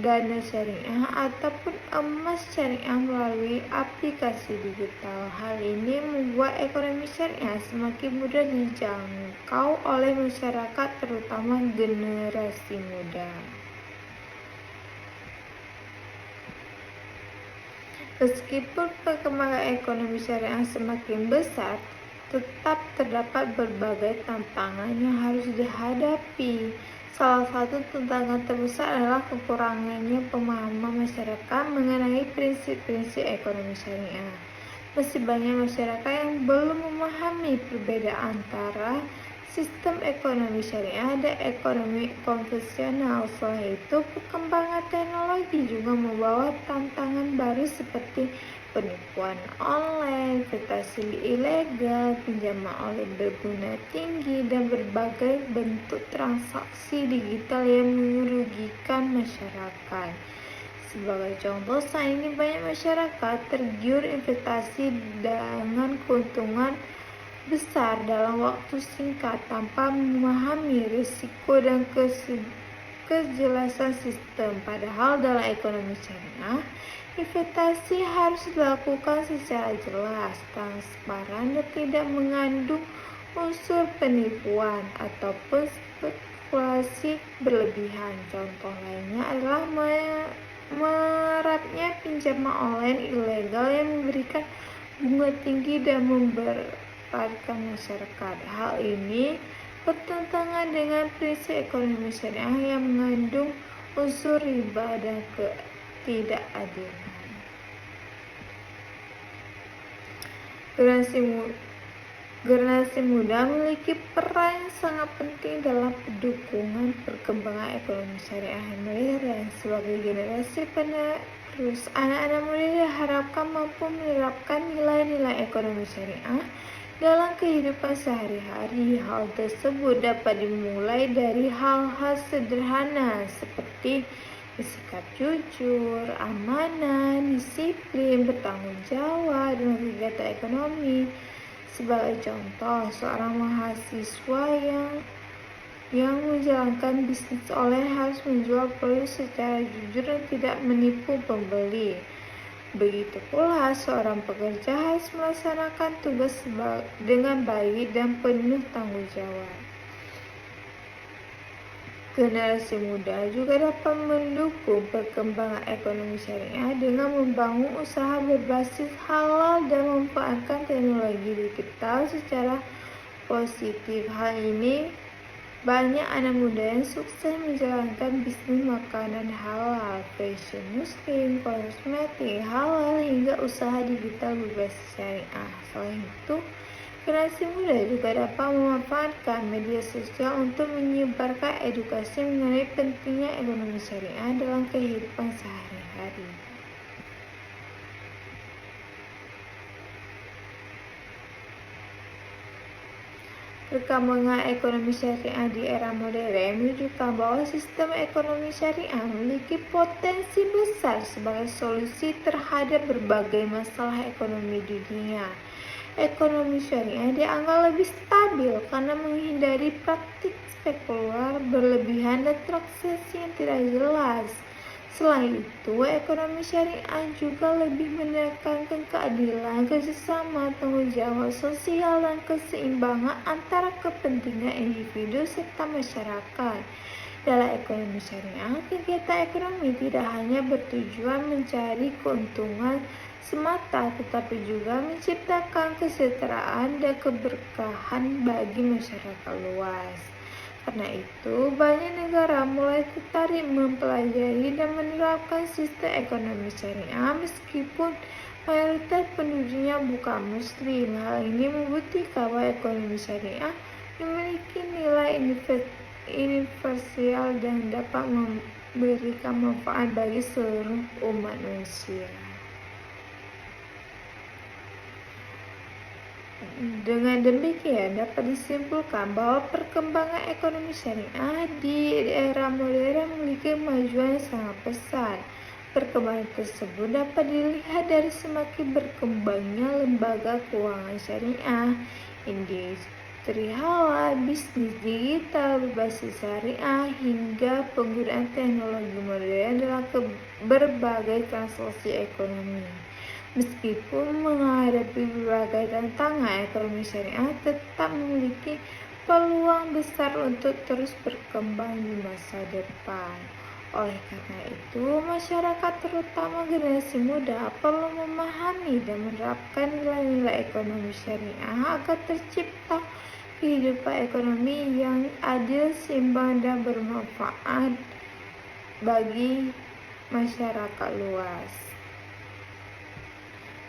dana syariah, ataupun emas syariah melalui aplikasi digital. Hal ini membuat ekonomi syariah semakin mudah dijangkau oleh masyarakat, terutama generasi muda. Meskipun perkembangan ekonomi syariah semakin besar, tetap terdapat berbagai tantangan yang harus dihadapi. Salah satu tantangan terbesar adalah kekurangannya pemahaman masyarakat mengenai prinsip-prinsip ekonomi syariah. Masih banyak masyarakat yang belum memahami perbedaan antara sistem ekonomi syariah dan ekonomi konvensional. Selain itu, perkembangan teknologi juga membawa tantangan baru seperti penipuan online, investasi ilegal, pinjaman online berbunga tinggi, dan berbagai bentuk transaksi digital yang merugikan masyarakat. Sebagai contoh, saat ini banyak masyarakat tergiur investasi dengan keuntungan besar dalam waktu singkat tanpa memahami risiko dan kejelasan sistem. Padahal dalam ekonomi syariah, investasi harus dilakukan secara jelas, transparan, dan tidak mengandung unsur penipuan ataupun spekulasi berlebihan. Contoh lainnya adalah maraknya pinjaman online ilegal yang memberikan bunga tinggi dan memberatkan masyarakat. Hal ini bertentangan dengan prinsip ekonomi syariah yang mengandung unsur riba dan ketidakadilan. Generasi muda memiliki peran yang sangat penting dalam pendukungan perkembangan ekonomi syariah yang modern. Sebagai generasi penerus, anak-anak muda diharapkan mampu menerapkan nilai-nilai ekonomi syariah dalam kehidupan sehari-hari. Hal tersebut dapat dimulai dari hal-hal sederhana seperti bersikap jujur, amanah, disiplin, bertanggung jawab dalam kegiatan ekonomi. Sebagai contoh, seorang mahasiswa yang menjalankan bisnis online harus menjual produk secara jujur dan tidak menipu pembeli. Begitu pula seorang pekerja harus melaksanakan tugas dengan baik dan penuh tanggung jawab. Generasi muda juga dapat mendukung perkembangan ekonomi syariah dengan membangun usaha berbasis halal dan memanfaatkan teknologi digital secara positif. Hal ini banyak anak muda yang sukses menjalankan bisnis makanan halal, fashion muslim, kosmetik halal, hingga usaha digital berbasis syariah. Selain itu, generasi muda juga dapat memanfaatkan media sosial untuk menyebarkan edukasi mengenai pentingnya ekonomi syariah dalam kehidupan sehari-hari. Perkembangan ekonomi syariah di era modern menunjukkan bahwa sistem ekonomi syariah memiliki potensi besar sebagai solusi terhadap berbagai masalah ekonomi dunia. Ekonomi syariah dianggap lebih stabil karena menghindari praktik spekular berlebihan dan transaksi yang tidak jelas. Selain itu, ekonomi syariah juga lebih menekankan keadilan, kerjasama, tanggung jawab sosial, dan keseimbangan antara kepentingan individu serta masyarakat. Dalam ekonomi syariah, kegiatan ekonomi tidak hanya bertujuan mencari keuntungan semata, tetapi juga menciptakan kesejahteraan dan keberkahan bagi masyarakat luas. Karena itu, banyak negara mulai tertarik mempelajari dan menerapkan sistem ekonomi syariah meskipun mayoritas penduduknya bukan muslim. Hal ini membuktikan bahwa ekonomi syariah memiliki nilai universal dan dapat memberikan manfaat bagi seluruh umat manusia. Dengan demikian, dapat disimpulkan bahwa perkembangan ekonomi syariah di era modern memiliki kemajuan yang sangat pesat. Perkembangan tersebut dapat dilihat dari semakin berkembangnya lembaga keuangan syariah, industri halal, bisnis digital berbasis syariah, hingga penggunaan teknologi modern dalam berbagai transaksi ekonomi. Meskipun menghadapi berbagai tantangan, ekonomi syariah tetap memiliki peluang besar untuk terus berkembang di masa depan. Oleh karena itu, masyarakat terutama generasi muda perlu memahami dan menerapkan nilai-nilai ekonomi syariah agar tercipta kehidupan ekonomi yang adil, seimbang, dan bermanfaat bagi masyarakat luas.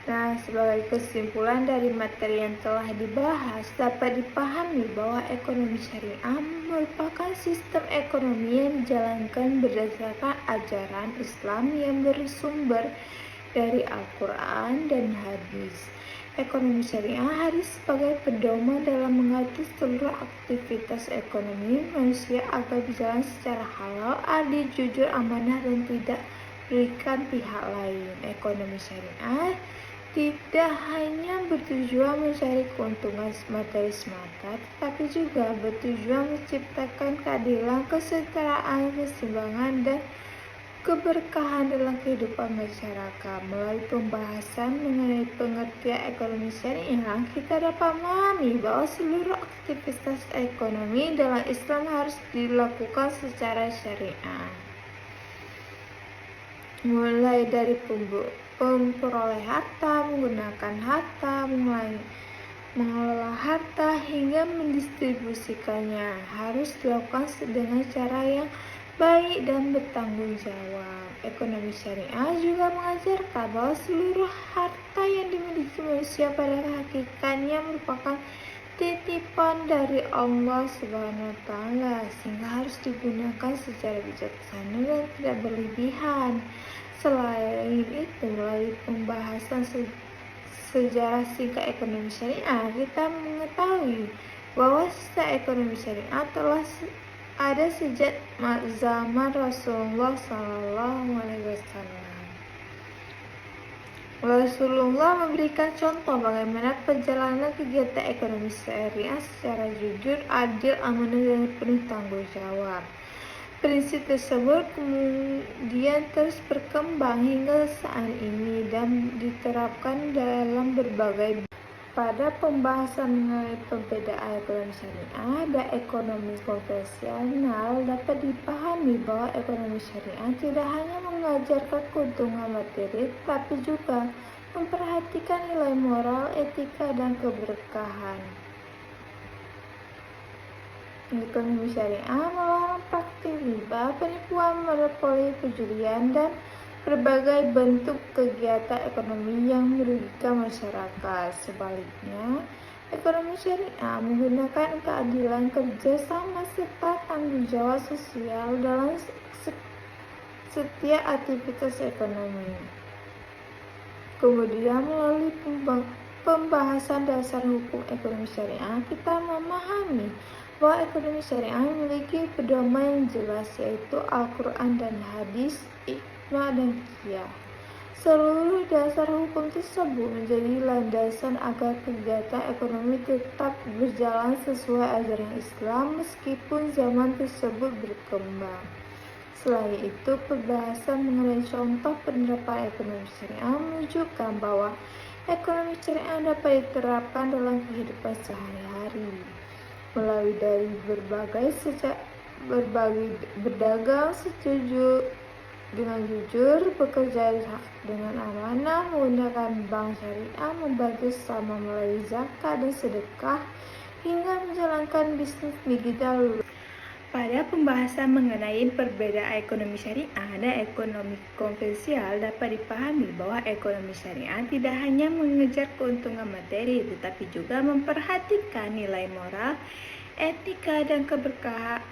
Nah, sebagai kesimpulan dari materi yang telah dibahas, dapat dipahami bahwa ekonomi syariah merupakan sistem ekonomi yang dijalankan berdasarkan ajaran Islam yang bersumber dari Al-Quran dan hadis. Ekonomi syariah hadir sebagai pedoman dalam mengatur seluruh aktivitas ekonomi manusia agar berjalan secara halal, adil, jujur, amanah, dan tidak merugikan pihak lain. Ekonomi syariah tidak hanya bertujuan mencari keuntungan materi semata, tetapi juga bertujuan menciptakan keadilan, kesejahteraan, keseimbangan, dan keberkahan dalam kehidupan masyarakat. Melalui pembahasan mengenai pengertian ekonomi syariah, kita dapat memahami bahwa seluruh aktivitas ekonomi dalam Islam harus dilakukan secara syariah. Mulai dari memperoleh harta, menggunakan harta, mengelola harta, hingga mendistribusikannya harus dilakukan dengan cara yang baik dan bertanggung jawab. Ekonomi syariah juga mengajarkan bahwa seluruh harta yang dimiliki manusia pada hakikatnya merupakan titipan dari Allah Subhanahu wa Ta'ala, sehingga harus digunakan secara bijaksana dan tidak berlebihan. Selain itu, melalui pembahasan sejarah singkat ekonomi syariah, kita mengetahui bahwa sistem ekonomi syariah telah ada sejak zaman Rasulullah SAW. Rasulullah memberikan contoh bagaimana perjalanan kegiatan ekonomi syariah secara jujur, adil, amanah, dan penuh tanggung jawab. Prinsip tersebut kemudian terus berkembang hingga saat ini dan diterapkan dalam berbagai. Pada pembahasan mengenai perbedaan ekonomi syariah dan ekonomi konvensional, dapat dipahami bahwa ekonomi syariah tidak hanya mengajarkan keuntungan materi, tetapi juga memperhatikan nilai moral, etika, dan keberkahan. Ekonomi syariah melarang praktik riba, penipuan, monopoli, perjudian, dan berbagai bentuk kegiatan ekonomi yang merugikan masyarakat. Sebaliknya, ekonomi syariah menggunakan keadilan, kerjasama, serta tanggung jawab sosial dalam setiap aktivitas ekonomi. Kemudian, melalui pembahasan dasar hukum ekonomi syariah, kita memahami bahwa ekonomi syariah memiliki pedoman yang jelas, yaitu Al-Quran dan hadis, hikmah dan qiyas. Seluruh dasar hukum tersebut menjadi landasan agar kegiatan ekonomi tetap berjalan sesuai ajaran Islam meskipun zaman tersebut berkembang. Selain itu, pembahasan mengenai contoh penerapan ekonomi syariah menunjukkan bahwa ekonomi syariah dapat diterapkan dalam kehidupan sehari-hari melalui dari berdagang dengan jujur, bekerja dengan amanah, menggunakan bank syariah, membantu sesama melalui zakat dan sedekah, hingga menjalankan bisnis digital. Pada pembahasan mengenai perbedaan ekonomi syariah dan ekonomi konvensional, dapat dipahami bahwa ekonomi syariah tidak hanya mengejar keuntungan materi, tetapi juga memperhatikan nilai moral, etika, dan keberkahan.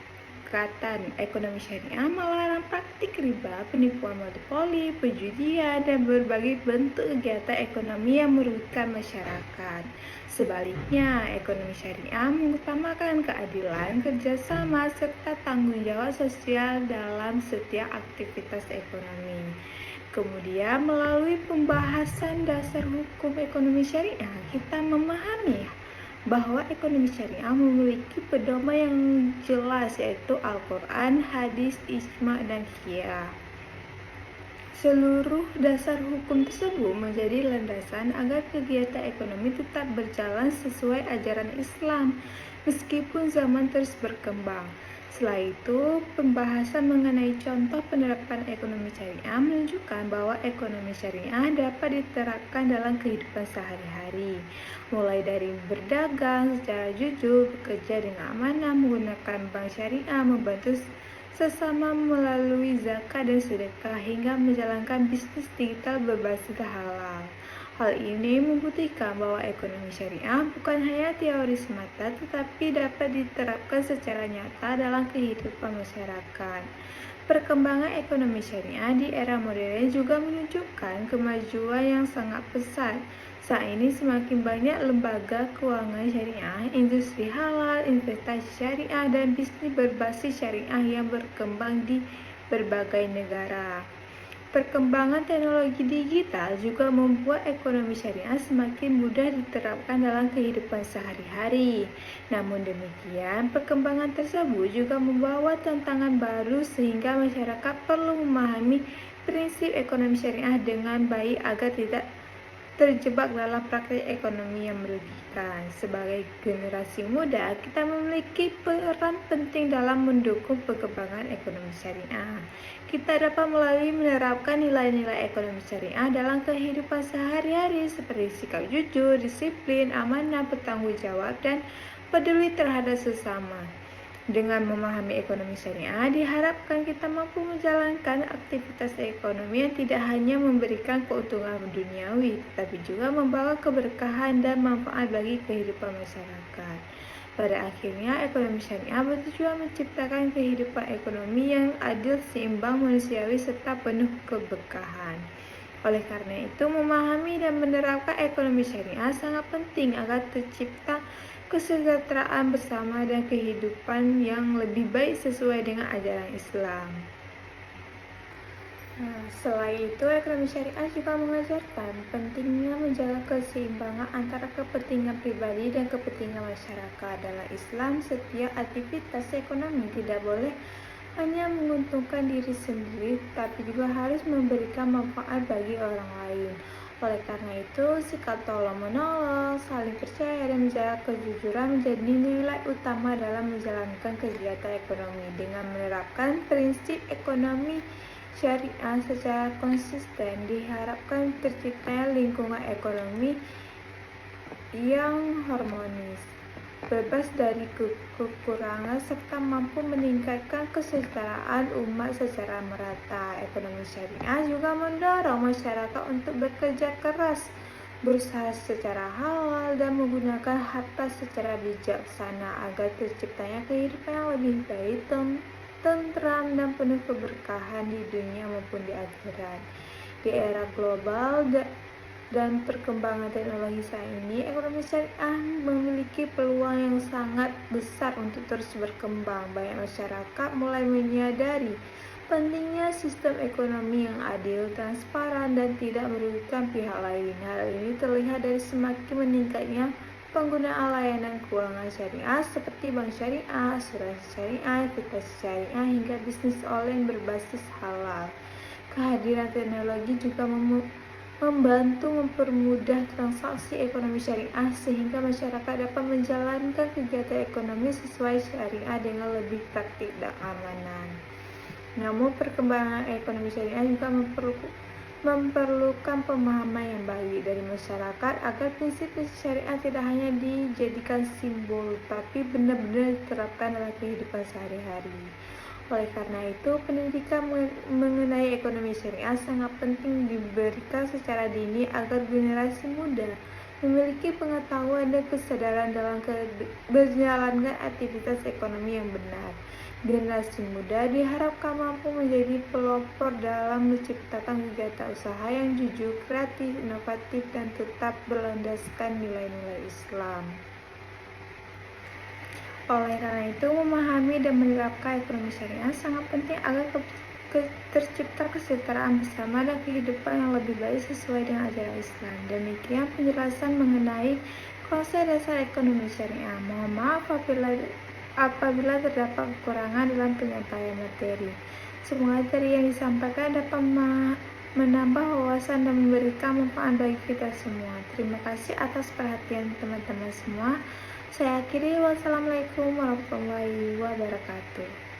Ekonomi syariah melarang praktik riba, penipuan monopoli, perjudian, dan berbagai bentuk kegiatan ekonomi yang merugikan masyarakat. Sebaliknya, ekonomi syariah mengutamakan keadilan, kerjasama, serta tanggung jawab sosial dalam setiap aktivitas ekonomi. Kemudian, melalui pembahasan dasar hukum ekonomi syariah, kita memahami bahwa ekonomi syariah memiliki pedoman yang jelas, yaitu Al-Quran, hadis, ijma, dan qiyas. Seluruh dasar hukum tersebut menjadi landasan agar kegiatan ekonomi tetap berjalan sesuai ajaran Islam meskipun zaman terus berkembang. Setelah itu, pembahasan mengenai contoh penerapan ekonomi syariah menunjukkan bahwa ekonomi syariah dapat diterapkan dalam kehidupan sehari-hari, mulai dari berdagang secara jujur, bekerja dengan amanah, menggunakan bank syariah, membantu sesama melalui zakat dan sedekah, hingga menjalankan bisnis digital berbasis halal. Hal ini membuktikan bahwa ekonomi syariah bukan hanya teori semata, tetapi dapat diterapkan secara nyata dalam kehidupan masyarakat. Perkembangan ekonomi syariah di era modern juga menunjukkan kemajuan yang sangat pesat. Saat ini semakin banyak lembaga keuangan syariah, industri halal, investasi syariah, dan bisnis berbasis syariah yang berkembang di berbagai negara. Perkembangan teknologi digital juga membuat ekonomi syariah semakin mudah diterapkan dalam kehidupan sehari-hari. Namun demikian, perkembangan tersebut juga membawa tantangan baru sehingga masyarakat perlu memahami prinsip ekonomi syariah dengan baik agar tidak terjebak dalam praktik ekonomi yang merugikan. Sebagai generasi muda, kita memiliki peran penting dalam mendukung perkembangan ekonomi syariah. Kita dapat melalui menerapkan nilai-nilai ekonomi syariah dalam kehidupan sehari-hari seperti sikap jujur, disiplin, amanah, bertanggung jawab, dan peduli terhadap sesama. Dengan memahami ekonomi syariah, diharapkan kita mampu menjalankan aktivitas ekonomi yang tidak hanya memberikan keuntungan duniawi, tetapi juga membawa keberkahan dan manfaat bagi kehidupan masyarakat. Pada akhirnya, ekonomi syariah bertujuan menciptakan kehidupan ekonomi yang adil, seimbang, manusiawi, serta penuh keberkahan. Oleh karena itu, memahami dan menerapkan ekonomi syariah sangat penting agar tercipta kesejahteraan bersama dan kehidupan yang lebih baik sesuai dengan ajaran Islam. Selain itu, ekonomi syariah juga mengajarkan pentingnya menjaga keseimbangan antara kepentingan pribadi dan kepentingan masyarakat. Dalam Islam, setiap aktivitas ekonomi tidak boleh hanya menguntungkan diri sendiri, tapi juga harus memberikan manfaat bagi orang lain. Oleh karena itu, sikap tolong-menolong, saling percaya, dan menjaga kejujuran menjadi nilai utama dalam menjalankan kegiatan ekonomi. Dengan menerapkan prinsip ekonomi syariah secara konsisten, diharapkan terciptanya lingkungan ekonomi yang harmonis, bebas dari kekurangan, serta mampu meningkatkan kesejahteraan umat secara merata. Ekonomi syariah juga mendorong masyarakat untuk bekerja keras, berusaha secara halal, dan menggunakan harta secara bijaksana agar terciptanya kehidupan yang lebih baik, tentram, dan penuh keberkahan di dunia maupun di akhirat. Di era global dan perkembangan teknologi saat ini, ekonomi syariah memiliki peluang yang sangat besar untuk terus berkembang. Banyak masyarakat mulai menyadari Pentingnya sistem ekonomi yang adil, transparan, dan tidak merugikan pihak lain. Hal ini terlihat dari semakin meningkatnya penggunaan layanan keuangan syariah seperti bank syariah, asuransi syariah, investasi syariah, hingga bisnis online berbasis halal. Kehadiran teknologi juga membantu mempermudah transaksi ekonomi syariah sehingga masyarakat dapat menjalankan kegiatan ekonomi sesuai syariah dengan lebih praktik dan amanan. Namun, perkembangan ekonomi syariah juga memerlukan pemahaman yang baik dari masyarakat agar prinsip-prinsip syariah tidak hanya dijadikan simbol, tapi benar-benar diterapkan dalam kehidupan sehari-hari. Oleh karena itu, pendidikan mengenai ekonomi syariah sangat penting diberikan secara dini agar generasi muda memiliki pengetahuan dan kesadaran dalam berjalankan aktivitas ekonomi yang benar. Generasi muda diharapkan mampu menjadi pelopor dalam menciptakan kegiatan usaha yang jujur, kreatif, inovatif, dan tetap berlandaskan nilai-nilai Islam. Oleh karena itu, memahami dan menerapkan ekonomi syariah sangat penting agar tercipta kesetaraan bersama dan kehidupan yang lebih baik sesuai dengan ajaran Islam. Demikian penjelasan mengenai konsep dasar ekonomi syariah. Mohon maaf apabila terdapat kekurangan dalam penyampaian materi. Semoga materi yang disampaikan dapat menambah wawasan dan memberikan manfaat bagi kita semua. Terima kasih atas perhatian teman-teman semua. Saya akhiri, wassalamualaikum warahmatullahi wabarakatuh.